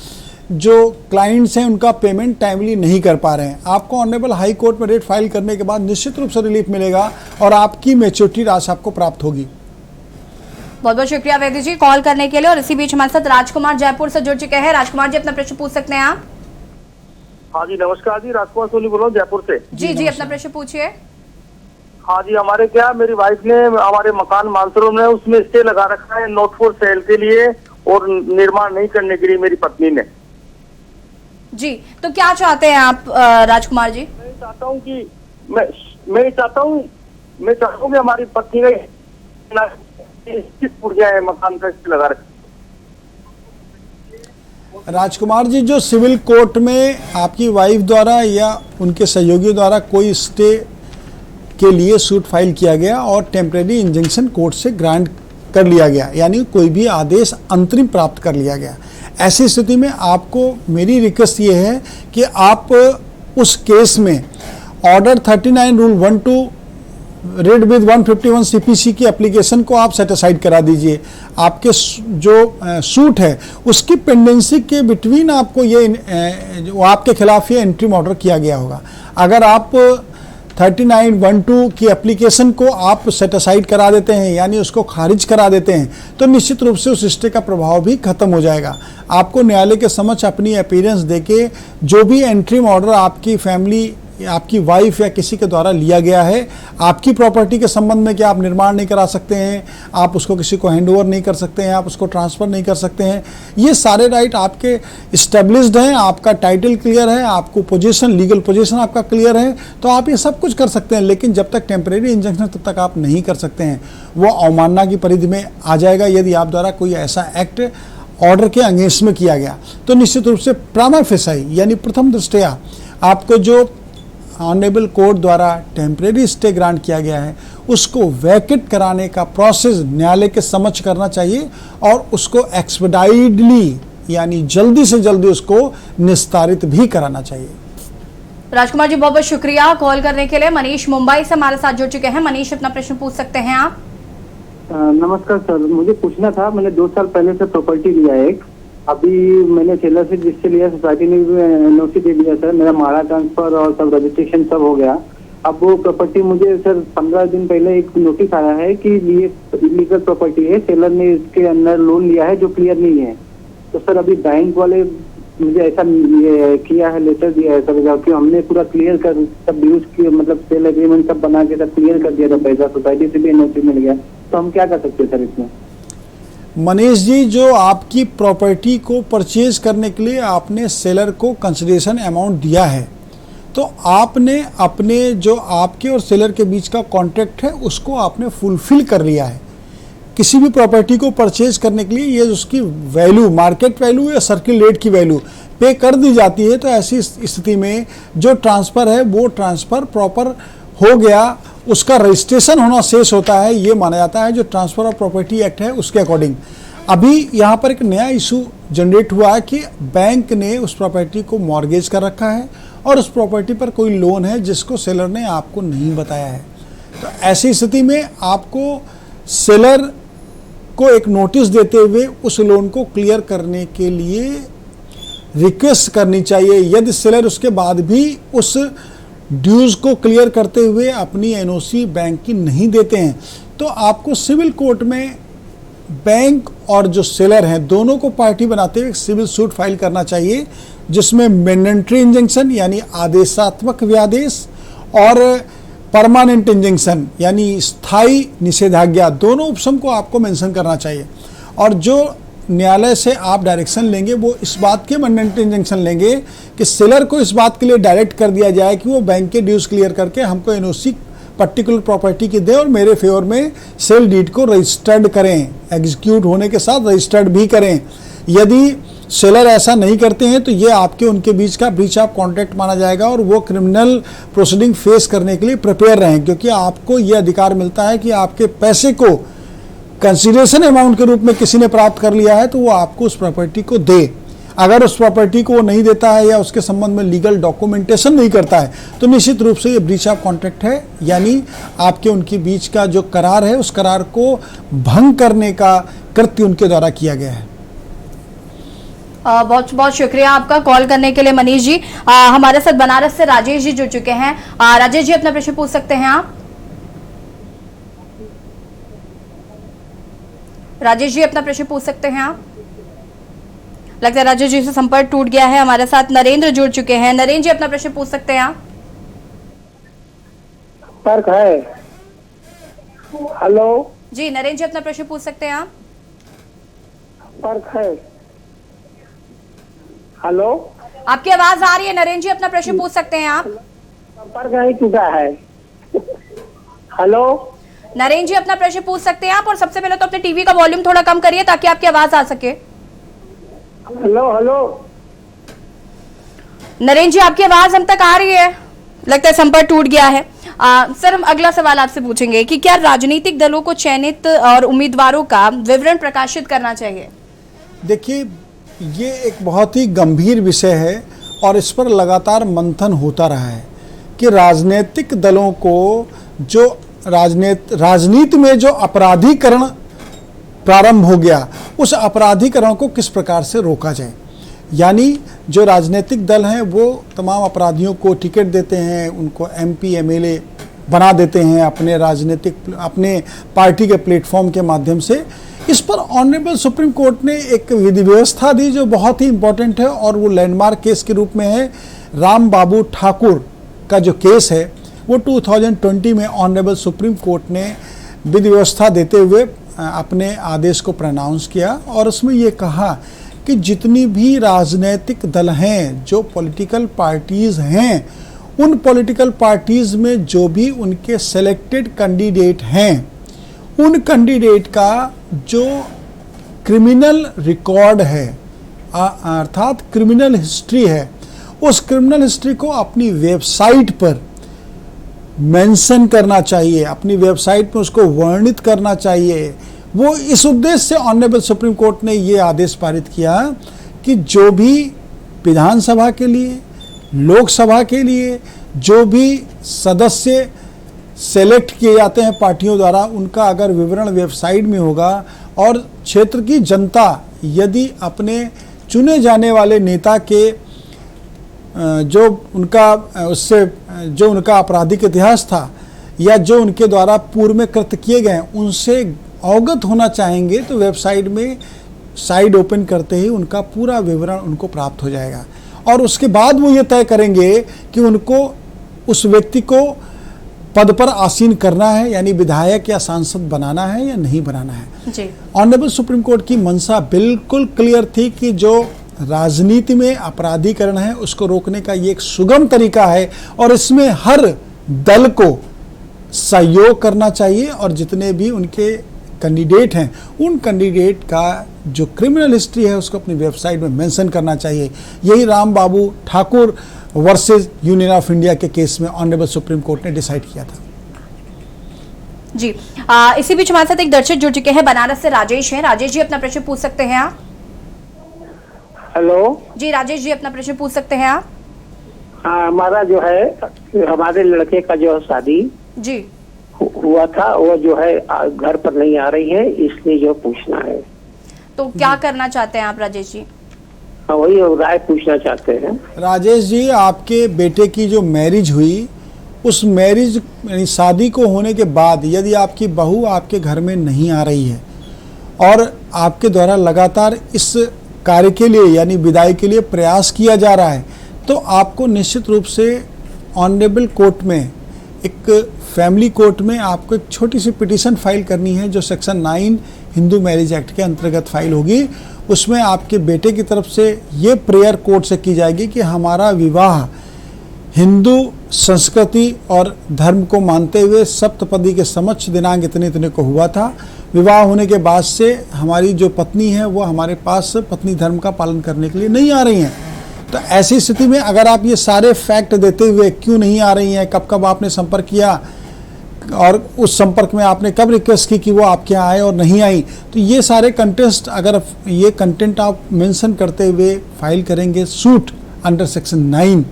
जो क्लाइंट्स हैं उनका पेमेंट टाइमली नहीं कर पा रहे हैं। आपको ऑनरेबल हाई कोर्ट में रेट फाइल करने के बाद निश्चित रूप से रिलीफ मिलेगा और आपकी मैच्योरिटी राशि आपको प्राप्त होगी। बहुत बहुत शुक्रिया वैद्य जी कॉल करने के लिए। और इसी बीच हमारे साथ राजकुमार जयपुर से जुड़ चुके हैं। राजकुमार जी अपना प्रश्न पूछ सकते हैं आप। हाँ जी नमस्कार जी, राजकुमार सोनी बोल रहा हूँ जयपुर से। जी अपना प्रश्न पूछिए। हाँ जी, हमारे क्या मेरी वाइफ ने हमारे मकान मानसरोवर में उसमें स्टे लगा रखा है नॉट फॉर सेल के लिए और निर्माण नहीं करने के लिए मेरी पत्नी ने। जी तो क्या चाहते हैं आप राजकुमार जी? मैं चाहता हूँ कि हमारी पत्नी का टूट जाए, मकान का स्टे लगा रखा। राजकुमार जी, जो सिविल कोर्ट में आपकी वाइफ द्वारा या उनके सहयोगियों द्वारा कोई स्टे के लिए सूट फाइल किया गया और टेम्परेरी इंजंक्शन कोर्ट से ग्रांट कर लिया गया, यानी कोई भी आदेश अंतरिम प्राप्त कर लिया गया, ऐसी स्थिति में आपको मेरी रिक्वेस्ट ये है कि आप उस केस में order 39 rule 12 read with 151 CPC की एप्लीकेशन को आप सेटिसाइड करा दीजिए। आपके जो सूट है उसकी पेंडेंसी के बिटवीन आपको ये आपके खिलाफ ये एंट्री ऑर्डर किया गया होगा। अगर आप 3912 की एप्लीकेशन को आप सेटिसाइड करा देते हैं, यानी उसको खारिज करा देते हैं, तो निश्चित रूप से उस स्टे का प्रभाव भी खत्म हो जाएगा। आपको न्यायालय के समक्ष अपनी अपीयरेंस देके जो भी एंट्री ऑर्डर आपकी फैमिली, आपकी वाइफ या किसी के द्वारा लिया गया है, आपकी प्रॉपर्टी के संबंध में कि आप निर्माण नहीं करा सकते हैं, आप उसको किसी को हैंडओवर नहीं कर सकते हैं, आप उसको ट्रांसफ़र नहीं कर सकते हैं, ये सारे राइट आपके इस्टेब्लिश्ड हैं, आपका टाइटल क्लियर है, आपको पोजीशन, लीगल पोजीशन आपका क्लियर है, तो आप ये सब कुछ कर सकते हैं। लेकिन जब तक टेम्परेरी इंजंक्शन तब तक आप नहीं कर सकते हैं, वो अवमानना की परिधि में आ जाएगा। यदि आप द्वारा कोई ऐसा एक्ट ऑर्डर के अगेंस्ट में किया गया तो निश्चित रूप से प्रामा फेसाई यानी प्रथम दृष्टया आपको जो ऑनरेबल कोर्ट द्वारा टेम्परेरी स्टे ग्रांट किया गया है उसको वैकेट कराने का प्रोसेस न्यायालय के समक्ष करना चाहिए और उसको एक्सपेडाइटली यानी जल्दी से जल्दी उसको निस्तारित भी कराना चाहिए। राजकुमार जी बहुत बहुत शुक्रिया कॉल करने के लिए। मनीष मुंबई से हमारे साथ जुड़ चुके हैं। मनीष अपना प्रश्न पूछ सकते हैं आप। नमस्कार सर, मुझे पूछना था, मैंने 2 साल पहले से प्रॉपर्टी लिया है एक, अभी मैंने सेलर से जिससे लिया सोसाइटी ने भी एनओसी दे दिया सर, मेरा मारा ट्रांसफर और सब रजिस्ट्रेशन सब हो गया। अब वो प्रॉपर्टी मुझे सर 15 दिन पहले एक नोटिस आया है कि ये इलीगल प्रॉपर्टी है, सेलर ने इसके अंदर लोन लिया है जो क्लियर नहीं है। तो सर अभी बैंक वाले मुझे ऐसा ये किया है, लेटर दिया है सर, कि हमने पूरा क्लियर कर सब यूज किया, मतलब सेल एग्रीमेंट सब बना के सब क्लियर कर दिया था, पैसा सोसाइटी से भी एनओसी मिल गया, तो हम क्या कर सकते हैं सर इसमें? मनीष जी, जो आपकी प्रॉपर्टी को परचेज करने के लिए आपने सेलर को कंसिडरेशन अमाउंट दिया है, तो आपने अपने जो आपके और सेलर के बीच का कॉन्ट्रैक्ट है उसको आपने फुलफिल कर लिया है। किसी भी प्रॉपर्टी को परचेज करने के लिए ये उसकी वैल्यू, मार्केट वैल्यू या सर्किल रेट की वैल्यू पे कर दी जाती है। तो ऐसी स्थिति में जो ट्रांसफ़र है वो ट्रांसफ़र प्रॉपर हो गया, उसका रजिस्ट्रेशन होना शेष होता है, ये माना जाता है जो ट्रांसफ़र ऑफ प्रॉपर्टी एक्ट है उसके अकॉर्डिंग। अभी यहाँ पर एक नया इशू जनरेट हुआ है कि बैंक ने उस प्रॉपर्टी को मॉर्गेज कर रखा है और उस प्रॉपर्टी पर कोई लोन है जिसको सेलर ने आपको नहीं बताया है। तो ऐसी स्थिति में आपको सेलर को एक नोटिस देते हुए उस लोन को क्लियर करने के लिए रिक्वेस्ट करनी चाहिए। यदि सेलर उसके बाद भी उस ड्यूज को क्लियर करते हुए अपनी एनओसी बैंक की नहीं देते हैं तो आपको सिविल कोर्ट में बैंक और जो सेलर हैं दोनों को पार्टी बनाते हुए सिविल सूट फाइल करना चाहिए, जिसमें मैंडेटरी इंजंक्शन यानी आदेशात्मक व्यादेश और परमानेंट इंजंक्शन यानी स्थायी निषेधाज्ञा दोनों ऑप्शन को आपको मेंशन करना चाहिए। और जो न्यायालय से आप डायरेक्शन लेंगे वो इस बात के मैंडेटरी इंजंक्शन लेंगे कि सेलर को इस बात के लिए डायरेक्ट कर दिया जाए कि वो बैंक के ड्यूज क्लियर करके हमको एनओसी पर्टिकुलर प्रॉपर्टी की दे और मेरे फेवर में सेल डीड को रजिस्टर्ड करें, एग्जीक्यूट होने के साथ रजिस्टर्ड भी करें। यदि सेलर ऐसा नहीं करते हैं तो ये आपके उनके बीच का ब्रीच ऑफ कॉन्ट्रैक्ट माना जाएगा और वो क्रिमिनल प्रोसीडिंग फेस करने के लिए प्रिपेयर रहें, क्योंकि आपको ये अधिकार मिलता है कि आपके पैसे को कंसिडरेशन अमाउंट के रूप में किसी ने प्राप्त कर लिया है तो वो आपको उस प्रॉपर्टी को दे। अगर उस प्रॉपर्टी को वो नहीं देता है या उसके संबंध में लीगल डॉक्यूमेंटेशन नहीं करता है तो निश्चित रूप से ये ब्रीच ऑफ कॉन्ट्रैक्ट है, यानी आपके उनके बीच का जो करार है उस करार को भंग करने का कृत्य उनके द्वारा किया गया है। बहुत बहुत शुक्रिया आपका कॉल करने के लिए मनीष जी। हमारे साथ बनारस से राजेश जी जुड़ चुके हैं। राजेश जी अपना प्रश्न पूछ सकते हैं आप। राजेश जी अपना प्रश्न पूछ सकते हैं आप। लगता है राजेश जी से संपर्क टूट गया है। हमारे साथ नरेंद्र जुड़ चुके हैं। नरेंद्र जी अपना प्रश्न पूछ सकते हैं आप। फर्क है। हेलो जी नरेंद्र जी अपना प्रश्न पूछ सकते हैं आप। फर्क है। हेलो आपकी आवाज आ रही है नरेंद्र जी अपना प्रश्न पूछ सकते हैं आप। संपर्क नहीं टूटा है। हेलो नरेंद्र जी अपना प्रश्न पूछ सकते हैं आप, और सबसे पहले तो अपने टीवी का वॉल्यूम थोड़ा कम करिए ताकि आपकी आवाज आ सके। हेलो हेलो नरेंद्र जी आपकी आवाज हम तक आ रही है। लगता है संपर्क टूट गया है। सर हम अगला सवाल आपसे पूछेंगे कि क्या राजनीतिक दलों को चयनित और उम्मीदवारों का विवरण प्रकाशित करना चाहिए? देखिए ये एक बहुत ही गंभीर विषय है और इस पर लगातार मंथन होता रहा है कि राजनीतिक दलों को जो राजनीति में जो अपराधीकरण प्रारंभ हो गया, उस अपराधीकरण को किस प्रकार से रोका जाए। यानी जो राजनीतिक दल हैं वो तमाम अपराधियों को टिकट देते हैं, उनको एमपी एमएलए बना देते हैं अपने पार्टी के प्लेटफॉर्म के माध्यम से। इस पर ऑनरेबल सुप्रीम कोर्ट ने एक विधि व्यवस्था दी जो बहुत ही इंपॉर्टेंट है और वो लैंडमार्क केस के रूप में है। राम बाबू ठाकुर का जो केस है वो 2020 में ऑनरेबल सुप्रीम कोर्ट ने विधि व्यवस्था देते हुए अपने आदेश को प्रनाउंस किया और उसमें ये कहा कि जितनी भी राजनीतिक दल हैं, जो पॉलिटिकल पार्टीज़ हैं, उन पॉलिटिकल पार्टीज़ में जो भी उनके सेलेक्टेड कैंडिडेट हैं, उन कैंडिडेट का जो क्रिमिनल रिकॉर्ड है अर्थात क्रिमिनल हिस्ट्री है, उस क्रिमिनल हिस्ट्री को अपनी वेबसाइट पर मेंशन करना चाहिए, अपनी वेबसाइट में उसको वर्णित करना चाहिए। वो इस उद्देश्य से ऑनरेबल सुप्रीम कोर्ट ने ये आदेश पारित किया कि जो भी विधानसभा के लिए, लोकसभा के लिए जो भी सदस्य सेलेक्ट किए जाते हैं पार्टियों द्वारा, उनका अगर विवरण वेबसाइट में होगा और क्षेत्र की जनता यदि अपने चुने जाने वाले नेता के जो उनका आपराधिक इतिहास था या जो उनके द्वारा पूर्व में कृत्य किए गए उनसे अवगत होना चाहेंगे, तो वेबसाइट में साइट ओपन करते ही उनका पूरा विवरण उनको प्राप्त हो जाएगा और उसके बाद वो ये तय करेंगे कि उनको उस व्यक्ति को पद पर आसीन करना है, यानी विधायक या सांसद बनाना है या नहीं बनाना है। जी। ऑनरेबल सुप्रीम कोर्ट की मंशा बिल्कुल क्लियर थी कि जो राजनीति में अपराधीकरण है उसको रोकने का ये एक सुगम तरीका है और इसमें हर दल को सहयोग करना चाहिए और जितने भी उनके कैंडिडेट हैं उन कैंडिडेट का जो क्रिमिनल हिस्ट्री है उसको अपनी वेबसाइट में मेंशन करना चाहिए। यही Ram Babu Thakur versus union of India के केस में ऑनरेबल सुप्रीम कोर्ट ने डिसाइड किया था। जी इसी बीच हमारे साथ एक दर्शक जुड़ चुके हैं, बनारस से राजेश हैं। राजेश जी अपना प्रश्न पूछ सकते हैं आप। हेलो जी राजेश जी अपना प्रश्न पूछ सकते हैं आप। हाँ, हमारा जो है हमारे लड़के का जो शादी जी हुआ था वो जो है घर पर नहीं आ रही है, इसलिए जो पूछना है। तो क्या करना चाहते हैं आप राजेश जी? हाँ, वही राय पूछना चाहते हैं। राजेश जी, आपके बेटे की जो मैरिज हुई, उस मैरिज यानी शादी को होने के बाद यदि आपकी बहू आपके घर में नहीं आ रही है और आपके द्वारा लगातार इस कार्य के लिए यानी विदाई के लिए प्रयास किया जा रहा है, तो आपको निश्चित रूप से ऑनरेबल कोर्ट में, एक फैमिली कोर्ट में आपको एक छोटी सी पिटीशन फाइल करनी है जो सेक्शन 9 हिंदू मैरिज एक्ट के अंतर्गत फाइल होगी। उसमें आपके बेटे की तरफ से ये प्रेयर कोर्ट से की जाएगी कि हमारा विवाह हिंदू संस्कृति और धर्म को मानते हुए सप्तपदी के समक्ष दिनांक इतने इतने को हुआ था। विवाह होने के बाद से हमारी जो पत्नी है वो हमारे पास पत्नी धर्म का पालन करने के लिए नहीं आ रही हैं। तो ऐसी स्थिति में अगर आप ये सारे फैक्ट देते हुए क्यों नहीं आ रही हैं, कब कब आपने संपर्क किया और उस संपर्क में आपने कब रिक्वेस्ट की कि वो आपके यहाँ आए और नहीं आई, तो ये सारे कंटेंट आप मेंशन करते हुए फाइल करेंगे सूट अंडर सेक्शन 9,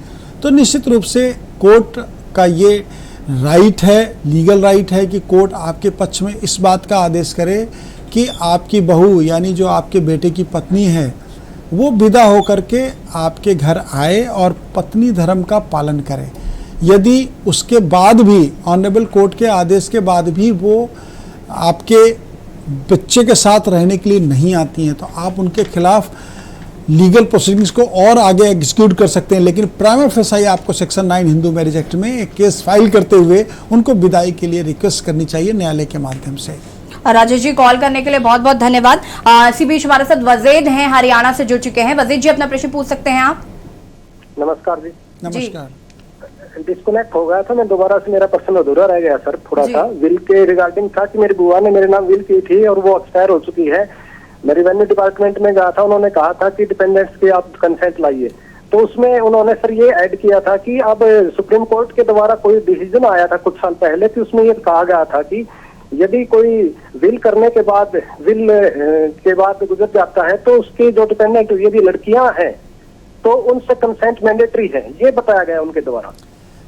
तो निश्चित रूप से कोर्ट का ये राइट है, लीगल राइट है कि कोर्ट आपके पक्ष में इस बात का आदेश करे कि आपकी बहू यानी जो आपके बेटे की पत्नी है वो विदा होकर के आपके घर आए और पत्नी धर्म का पालन करे। यदि उसके बाद भी ऑनरेबल कोर्ट के आदेश के बाद भी वो आपके बच्चे के साथ रहने के लिए नहीं आती हैं तो आप उनके खिलाफ लीगल प्रोसीडिंग्स को और आगे एग्जीक्यूट कर सकते हैं, लेकिन प्राइमा फेसाई आपको सेक्शन 9 हिंदू मैरिज एक्ट में एक केस फाइल करते हुए उनको विदाई के लिए रिक्वेस्ट करनी चाहिए न्यायालय के माध्यम से। राजेश जी, कॉल करने के लिए बहुत बहुत धन्यवाद। इसी बीच हमारे साथ वजीद हैं, हरियाणा से जुड़ चुके हैं। वजीद जी, अपना प्रश्न पूछ सकते हैं आप। नमस्कार जी। नमस्कार। डिस्कनेक्ट हो गया था, मैं दोबारा से, मेरा प्रश्न अधूरा रह गया सर। थोड़ा सा विल के रिगार्डिंग था कि मेरी बुआ ने मेरे नाम विल की थी और वो एक्सपायर हो चुकी है। मैं रेवेन्यू डिपार्टमेंट में गया था, उन्होंने कहा था कि डिपेंडेंट्स के आप कंसेंट लाइए, तो उसमें उन्होंने सर ये ऐड किया था कि अब सुप्रीम कोर्ट के द्वारा कोई डिसीजन आया था कुछ साल पहले कि उसमें ये कहा गया था कि यदि कोई विल करने के बाद गुजर जाता है तो उसकी जो डिपेंडेंट यदि लड़कियां हैं तो उनसे कंसेंट मैंडेटरी है, ये बताया गया उनके द्वारा।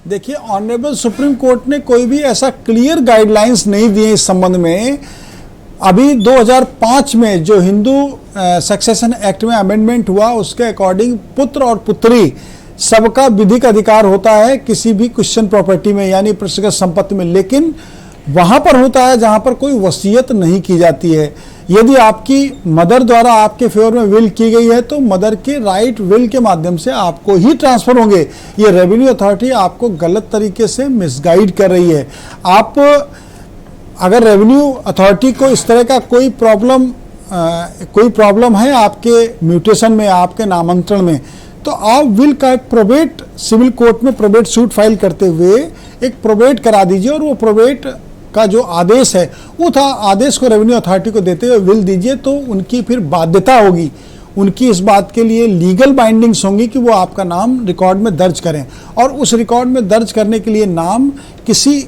देखिए, ऑनरेबल सुप्रीम कोर्ट ने कोई भी ऐसा क्लियर गाइडलाइंस नहीं दिए इस संबंध में। अभी 2005 में जो हिंदू सक्सेशन एक्ट में अमेंडमेंट हुआ उसके अकॉर्डिंग पुत्र और पुत्री सबका विधिक अधिकार होता है किसी भी क्वेश्चन प्रॉपर्टी में यानी पृष्ठगत संपत्ति में, लेकिन वहां पर होता है जहां पर कोई वसीयत नहीं की जाती है। यदि आपकी मदर द्वारा आपके फेवर में विल की गई है तो मदर के राइट विल के माध्यम से आपको ही ट्रांसफर होंगे। ये रेवेन्यू अथॉरिटी आपको गलत तरीके से मिसगाइड कर रही है। आप अगर रेवेन्यू अथॉरिटी को इस तरह का कोई प्रॉब्लम है आपके म्यूटेशन में, आपके नामांतरण में, तो आप विल का एक प्रोबेट सिविल कोर्ट में प्रोबेट सूट फाइल करते हुए एक प्रोबेट करा दीजिए और वो प्रोबेट का जो आदेश है वो था आदेश को रेवेन्यू अथॉरिटी को देते हुए विल दीजिए, तो उनकी फिर बाध्यता होगी, उनकी इस बात के लिए लीगल बाइंडिंग्स होंगी कि वो आपका नाम रिकॉर्ड में दर्ज करें। और उस रिकॉर्ड में दर्ज करने के लिए नाम किसी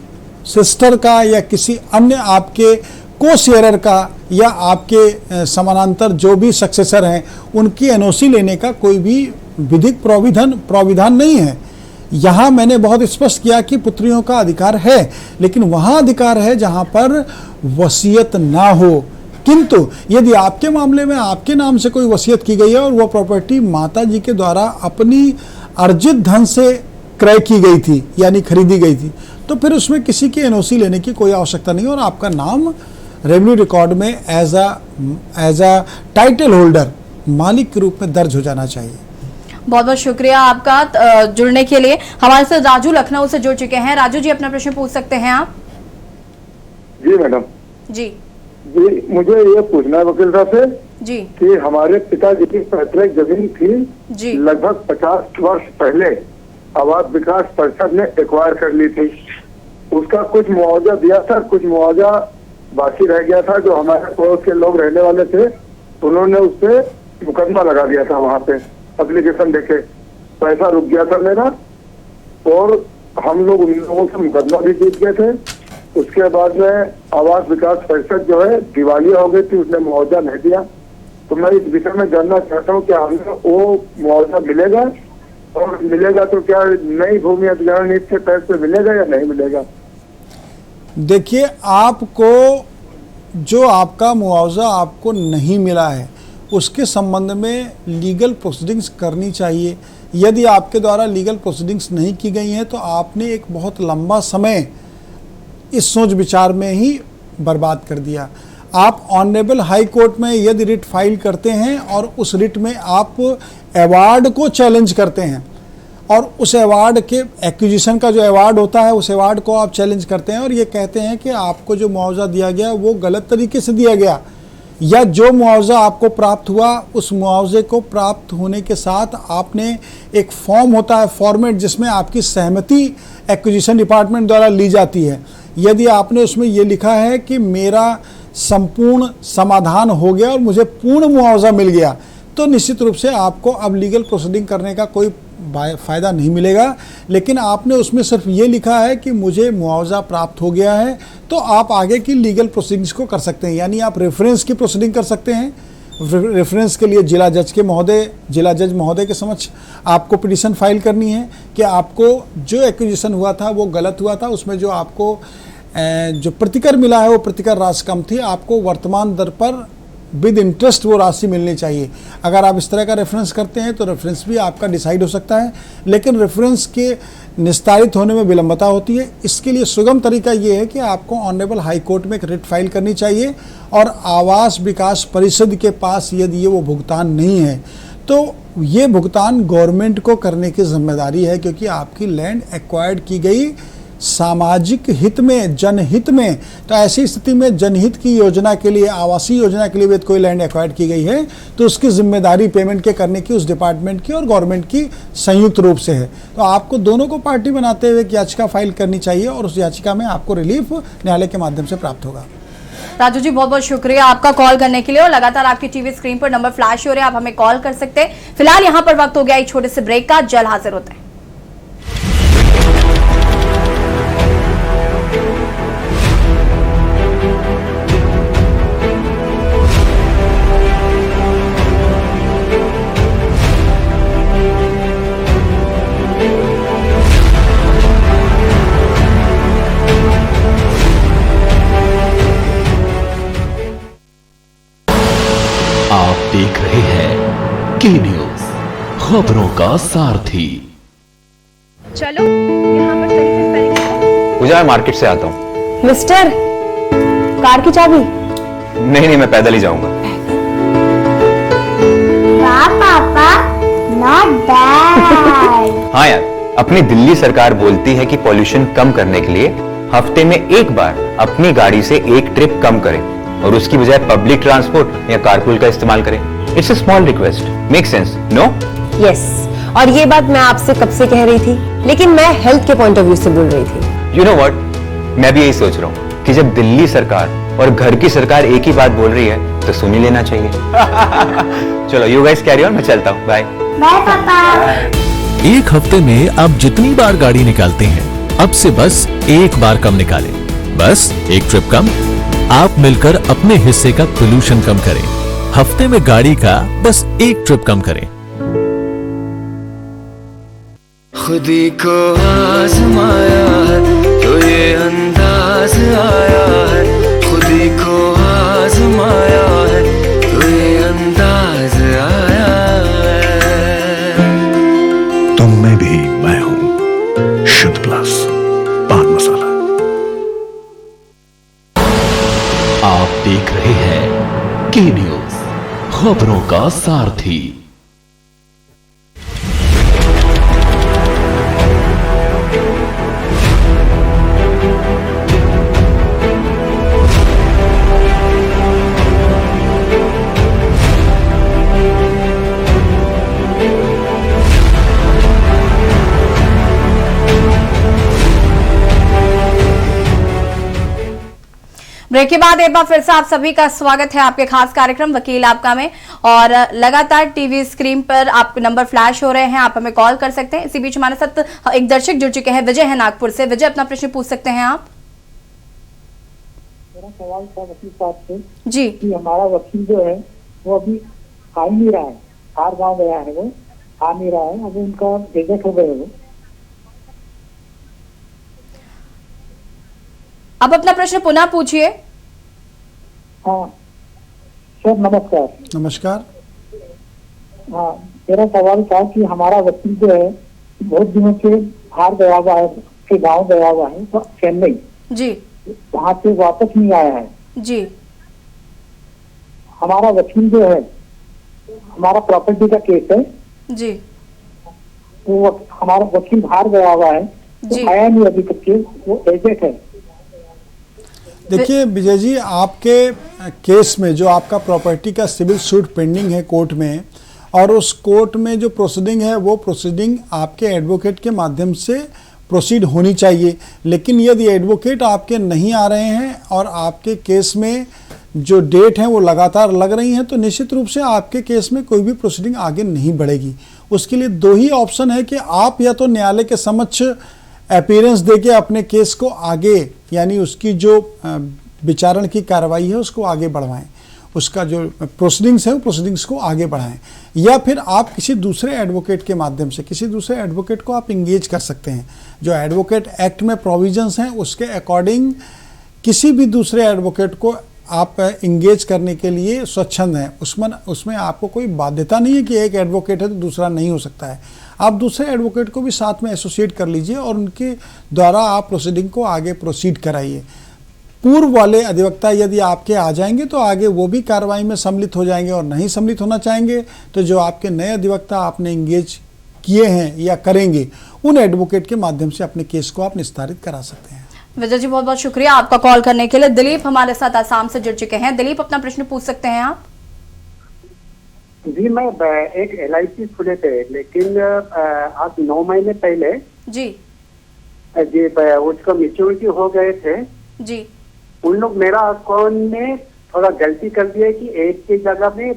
सिस्टर का या किसी अन्य आपके को शेयरर का या आपके समानांतर जो भी सक्सेसर हैं उनकी एनओसी लेने का कोई भी विधिक प्राविधान नहीं है। यहाँ मैंने बहुत स्पष्ट किया कि पुत्रियों का अधिकार है, लेकिन वहाँ अधिकार है जहाँ पर वसीयत ना हो। किंतु यदि आपके मामले में आपके नाम से कोई वसीयत की गई है और वह प्रॉपर्टी माता जी के द्वारा अपनी अर्जित धन से क्रय की गई थी यानी खरीदी गई थी, तो फिर उसमें किसी की एनओसी लेने की कोई आवश्यकता नहीं और आपका नाम रेवेन्यू रिकॉर्ड में एज अ टाइटल होल्डर मालिक के रूप में दर्ज हो जाना चाहिए। बहुत बहुत शुक्रिया आपका जुड़ने के लिए। हमारे साथ राजू लखनऊ से जुड़ चुके हैं। राजू जी, अपना प्रश्न पूछ सकते हैं आप। जी मैडम। जी मुझे ये पूछना है वकील साहब से जी कि हमारे पिताजी की पैतृक जमीन थी जी लगभग 50 वर्ष पहले आवास विकास परिषद ने एक्वायर कर ली थी। उसका कुछ मुआवजा दिया था, कुछ मुआवजा बाकी रह गया था। जो हमारे पड़ोस के लोग रहने वाले थे उन्होंने उस पर मुकदमा लगा दिया था, वहां पे एप्लीकेशन देके पैसा रुक गया था मेरा और हम लोग उन लोगों से मुकदमा भी जीत गए थे। उसके बाद में आवास विकास परिषद जो है दिवालिया हो गई थी, उसने मुआवजा नहीं दिया। तो मैं इस विषय में जानना चाहता हूँ कि हमें वो मुआवजा मिलेगा और मिलेगा तो क्या नई भूमि अधिग्रहण नीति के तहत से मिलेगा या नहीं मिलेगा? देखिए, आपको जो आपका मुआवजा आपको नहीं मिला है उसके संबंध में लीगल प्रोसीडिंग्स करनी चाहिए। यदि आपके द्वारा लीगल प्रोसीडिंग्स नहीं की गई हैं तो आपने एक बहुत लंबा समय इस सोच विचार में ही बर्बाद कर दिया। आप ऑनरेबल हाई कोर्ट में यदि रिट फाइल करते हैं और उस रिट में आप अवार्ड को चैलेंज करते हैं और उस अवार्ड के एक्विजिशन का जो अवार्ड होता है उस अवार्ड को आप चैलेंज करते हैं और ये कहते हैं कि आपको जो मुआवजा दिया गया वो गलत तरीके से दिया गया, या जो मुआवजा आपको प्राप्त हुआ उस मुआवजे को प्राप्त होने के साथ आपने एक फॉर्म होता है फॉर्मेट जिसमें आपकी सहमति एक्विजिशन डिपार्टमेंट द्वारा ली जाती है। यदि आपने उसमें ये लिखा है कि मेरा संपूर्ण समाधान हो गया और मुझे पूर्ण मुआवजा मिल गया, तो निश्चित रूप से आपको अब लीगल प्रोसीडिंग करने का कोई फ़ायदा नहीं मिलेगा। लेकिन आपने उसमें सिर्फ ये लिखा है कि मुझे मुआवजा प्राप्त हो गया है, तो आप आगे की लीगल प्रोसीडिंग्स को कर सकते हैं। यानी आप रेफरेंस की प्रोसीडिंग कर सकते हैं। रेफरेंस के लिए जिला जज महोदय के समक्ष आपको पिटीशन फाइल करनी है कि आपको जो एक्विजिशन हुआ था वो गलत हुआ था, उसमें जो आपको जो प्रतिकर मिला है वो प्रतिकर राशि कम थी, आपको वर्तमान दर पर विद इंटरेस्ट वो राशि मिलनी चाहिए। अगर आप इस तरह का रेफरेंस करते हैं तो रेफरेंस भी आपका डिसाइड हो सकता है, लेकिन रेफरेंस के निस्तारित होने में विलंबता होती है। इसके लिए सुगम तरीका ये है कि आपको ऑनरेबल हाई कोर्ट में एक रिट फाइल करनी चाहिए और आवास विकास परिषद के पास यदि ये वो भुगतान नहीं है तो ये भुगतान गवर्नमेंट को करने की जिम्मेदारी है, क्योंकि आपकी लैंड एक्वायर्ड की गई सामाजिक हित में, जनहित में। तो ऐसी स्थिति में जनहित की योजना के लिए, आवासीय योजना के लिए यदि कोई लैंड एक्वायर्ड की गई है तो उसकी जिम्मेदारी पेमेंट के करने की उस डिपार्टमेंट की और गवर्नमेंट की संयुक्त रूप से है। तो आपको दोनों को पार्टी बनाते हुए एक याचिका फाइल करनी चाहिए और उस याचिका में आपको रिलीफ न्यायालय के माध्यम से प्राप्त होगा। राजू जी, बहुत बहुत शुक्रिया आपका कॉल करने के लिए, और लगातार आपकी टीवी स्क्रीन पर नंबर फ्लैश हो रहे हैं, आप हमें कॉल कर सकते हैं। फिलहाल यहाँ पर वक्त हो गया एक छोटे से ब्रेक का, जल्द हाजिर होते हैं। आप देख रहे हैं के न्यूज, खबरों का सारथी। चलो यहाँ पर सही से स्पेलिंग करो। पूजा, मैं मार्केट से आता हूँ। मिस्टर, कार की चाबी? नहीं, मैं पैदल ही जाऊंगा। पापा, नॉट बैड। हाँ यार, अपनी दिल्ली सरकार बोलती है कि पॉल्यूशन कम करने के लिए हफ्ते में एक बार अपनी गाड़ी से एक ट्रिप कम करें और उसकी बजाय पब्लिक ट्रांसपोर्ट या कारपूल का इस्तेमाल करें। It's a small request, make sense, no? Yes, और ये बात मैं आपसे कब से कह रही थी, लेकिन मैं हेल्थ के पॉइंट ऑफ व्यू से बोल रही थी। यू नो व्हाट, मैं भी यही सोच रहा हूँ कि जब दिल्ली सरकार और घर की सरकार एक ही बात बोल रही है तो सुन ही लेना चाहिए। चलो यू गाइस कैरी ऑन, मैं चलता हूँ, बाय। बाय पापा। एक हफ्ते में आप जितनी बार गाड़ी निकालते हैं अब से बस एक बार कम निकालें। बस एक ट्रिप कम, आप मिलकर अपने हिस्से का पोल्यूशन कम करें। हफ्ते में गाड़ी का बस एक ट्रिप कम करें। खुदी को आजमाया है तो ये अंदाज आया है, खुदी को आजमाया है तो ये अंदाज आया है। तुम में भी मैं हूं, शुद्ध प्लस पान मसाला। आप देख रहे हैं के न्यूज, खबरों का सारथी। ब्रेक के बाद एक बार फिर से आप सभी का स्वागत है आपके खास कार्यक्रम वकील आपका में, और लगातार टीवी स्क्रीन पर आपके नंबर फ्लैश हो रहे हैं, आप हमें कॉल कर सकते हैं। इसी बीच हमारे साथ एक दर्शक जुड़ चुके हैं, विजय है नागपुर से। विजय, अपना प्रश्न पूछ सकते हैं आप। मेरा सवाल था वकील साहब से जी कि हमारा वकील जो है वो अभी आ ही नहीं रहा है, हर गाँव गया है, वो आ नहीं रहा है, अभी उनका रिजेक्ट हो गए वो। आप अपना प्रश्न पुनः पूछिए। हाँ सर, नमस्कार। नमस्कार। हाँ, मेरा सवाल था कि हमारा वकील जो है बहुत दिनों से बाहर गया हुआ है, के गांव गया हुआ है, तो चेन्नई जी, वहां से वापस नहीं आया है जी। हमारा वकील जो है, हमारा प्रॉपर्टी का केस है जी, वो हमारा वकील बाहर गया हुआ है, तो आया नहीं अभी तक केस, वो एजेंट है। देखिए विजय जी, आपके केस में जो आपका प्रॉपर्टी का सिविल सूट पेंडिंग है कोर्ट में, और उस कोर्ट में जो प्रोसीडिंग है वो प्रोसीडिंग आपके एडवोकेट के माध्यम से प्रोसीड होनी चाहिए। लेकिन यदि एडवोकेट आपके नहीं आ रहे हैं और आपके केस में जो डेट है वो लगातार लग रही हैं, तो निश्चित रूप से आपके केस में कोई भी प्रोसीडिंग आगे नहीं बढ़ेगी। उसके लिए दो ही ऑप्शन है कि आप या तो न्यायालय के समक्ष अपीयरेंस देके अपने केस को आगे, यानी उसकी जो विचारण की कार्रवाई है उसको आगे बढ़वाएं, उसका जो प्रोसीडिंग्स है वो प्रोसीडिंग्स को आगे बढ़ाएं, या फिर आप किसी दूसरे एडवोकेट के माध्यम से किसी दूसरे एडवोकेट को आप इंगेज कर सकते हैं। जो एडवोकेट एक्ट में प्रोविजंस हैं उसके अकॉर्डिंग किसी भी दूसरे एडवोकेट को आप इंगेज करने के लिए स्वच्छंद हैं, उसमें आपको कोई बाध्यता नहीं है कि एक एडवोकेट है तो दूसरा नहीं हो सकता है। आप दूसरे एडवोकेट को भी साथ में एसोसिएट कर लीजिए और उनके द्वारा आप प्रोसीडिंग को आगे प्रोसीड कराइए। पूर्व वाले अधिवक्ता यदि आपके आ जाएंगे तो आगे वो भी कार्रवाई में सम्मिलित हो जाएंगे, और नहीं सम्मिलित होना चाहेंगे तो जो आपके नए अधिवक्ता आपने इंगेज किए हैं या करेंगे उन एडवोकेट के माध्यम से अपने केस को आप निस्तारित करा सकते हैं। विजय जी बहुत बहुत शुक्रिया आपका कॉल करने के लिए। दिलीप हमारे साथ आसाम से जुड़ चुके हैं। दिलीप अपना प्रश्न पूछ सकते हैं आप। जी मैं एक LIC खुले थे, लेकिन आज 9 महीने पहले जी उसका मैच्योरिटी हो गए थे जी। उन लोग मेरा अकाउंट में थोड़ा गलती कर दिया कि एक की जगह में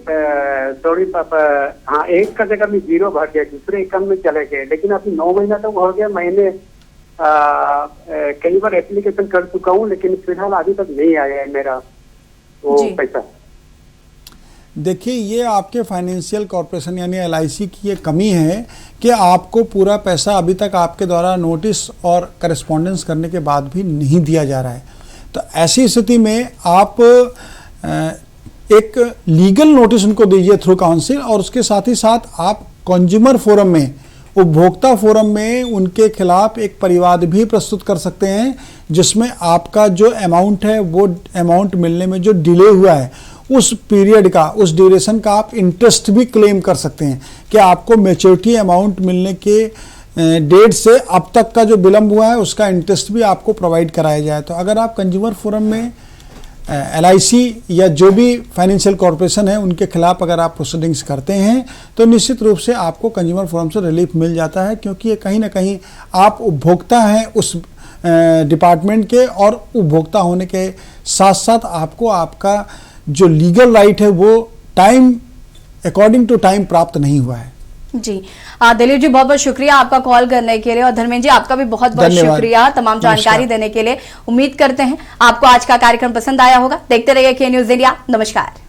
एक का जगह में 0 भर दिया, दूसरे अकाउंट में चले गए। लेकिन अभी 9 महीना तक हो गया, मैंने कई बार एप्लीकेशन कर चुका हूँ, लेकिन फिलहाल अभी तक नहीं आया है मेरा वो पैसा। देखिए, ये आपके फाइनेंशियल कॉर्पोरेशन यानी LIC की ये कमी है कि आपको पूरा पैसा अभी तक आपके द्वारा नोटिस और करस्पॉन्डेंस करने के बाद भी नहीं दिया जा रहा है। तो ऐसी स्थिति में आप एक लीगल नोटिस उनको दीजिए थ्रू काउंसिल, और उसके साथ ही साथ आप कंज्यूमर फोरम में, उपभोक्ता फोरम में उनके खिलाफ एक परिवाद भी प्रस्तुत कर सकते हैं, जिसमें आपका जो अमाउंट है वो अमाउंट मिलने में जो डिले हुआ है उस पीरियड का, उस ड्यूरेशन का आप इंटरेस्ट भी क्लेम कर सकते हैं कि आपको मैच्योरिटी अमाउंट मिलने के डेट से अब तक का जो विलंब हुआ है उसका इंटरेस्ट भी आपको प्रोवाइड कराया जाए। तो अगर आप कंज्यूमर फोरम में LIC या जो भी फाइनेंशियल कॉर्पोरेशन है उनके खिलाफ अगर आप प्रोसीडिंग्स करते हैं तो निश्चित रूप से आपको कंज्यूमर फोरम से रिलीफ मिल जाता है, क्योंकि ये कहीं ना कहीं आप उपभोक्ता हैं उस डिपार्टमेंट के, और उपभोक्ता होने के साथ साथ आपको आपका जो लीगल राइट है वो टाइम अकॉर्डिंग टू टाइम प्राप्त नहीं हुआ है। जी दिलीप जी बहुत बहुत शुक्रिया आपका कॉल करने के लिए, और धर्मेंद्र जी आपका भी बहुत बहुत शुक्रिया तमाम जानकारी देने के लिए। उम्मीद करते हैं आपको आज का कार्यक्रम पसंद आया होगा। देखते रहिए के न्यूज़ इंडिया। नमस्कार।